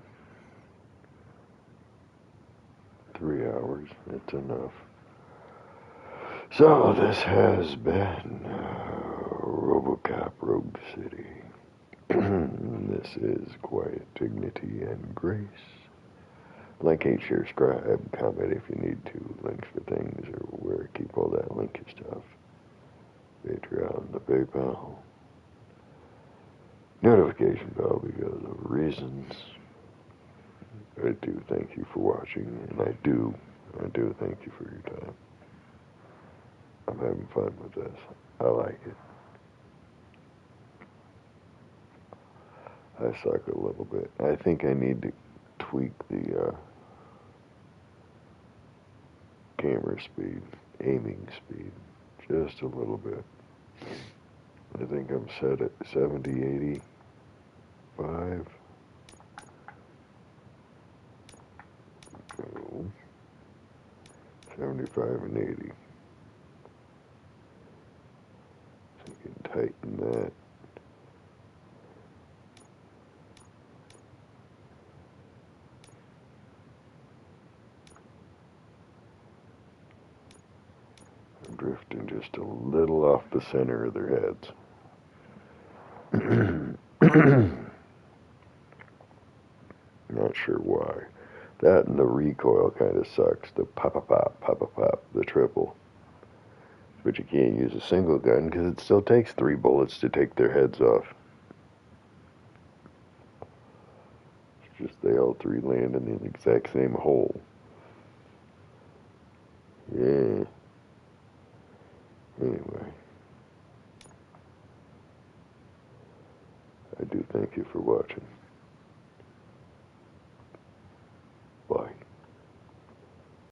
3 hours. hours. It's enough. So this has been RoboCop Rogue City. This is Quiet Dignity and Grace. Like, hate, share, scribe, comment if you need to. Links for things or where I keep all that linky stuff. Patreon, the PayPal. Notification bell because of reasons. I do thank you for watching, and I do thank you for your time. I'm having fun with this. I like it. I suck a little bit. I think I need to tweak the camera speed, aiming speed, just a little bit. I think I'm set at 70, 85. Oh, 75 and 80. So you can tighten that. I'm drifting just a little off the center of their heads. Not sure why. That and the recoil kind of sucks. The pop, the triple. But you can't use a single gun because it still takes 3 bullets to take their heads off. It's just they all 3 land in the exact same hole. Yeah. Anyway. I do thank you for watching.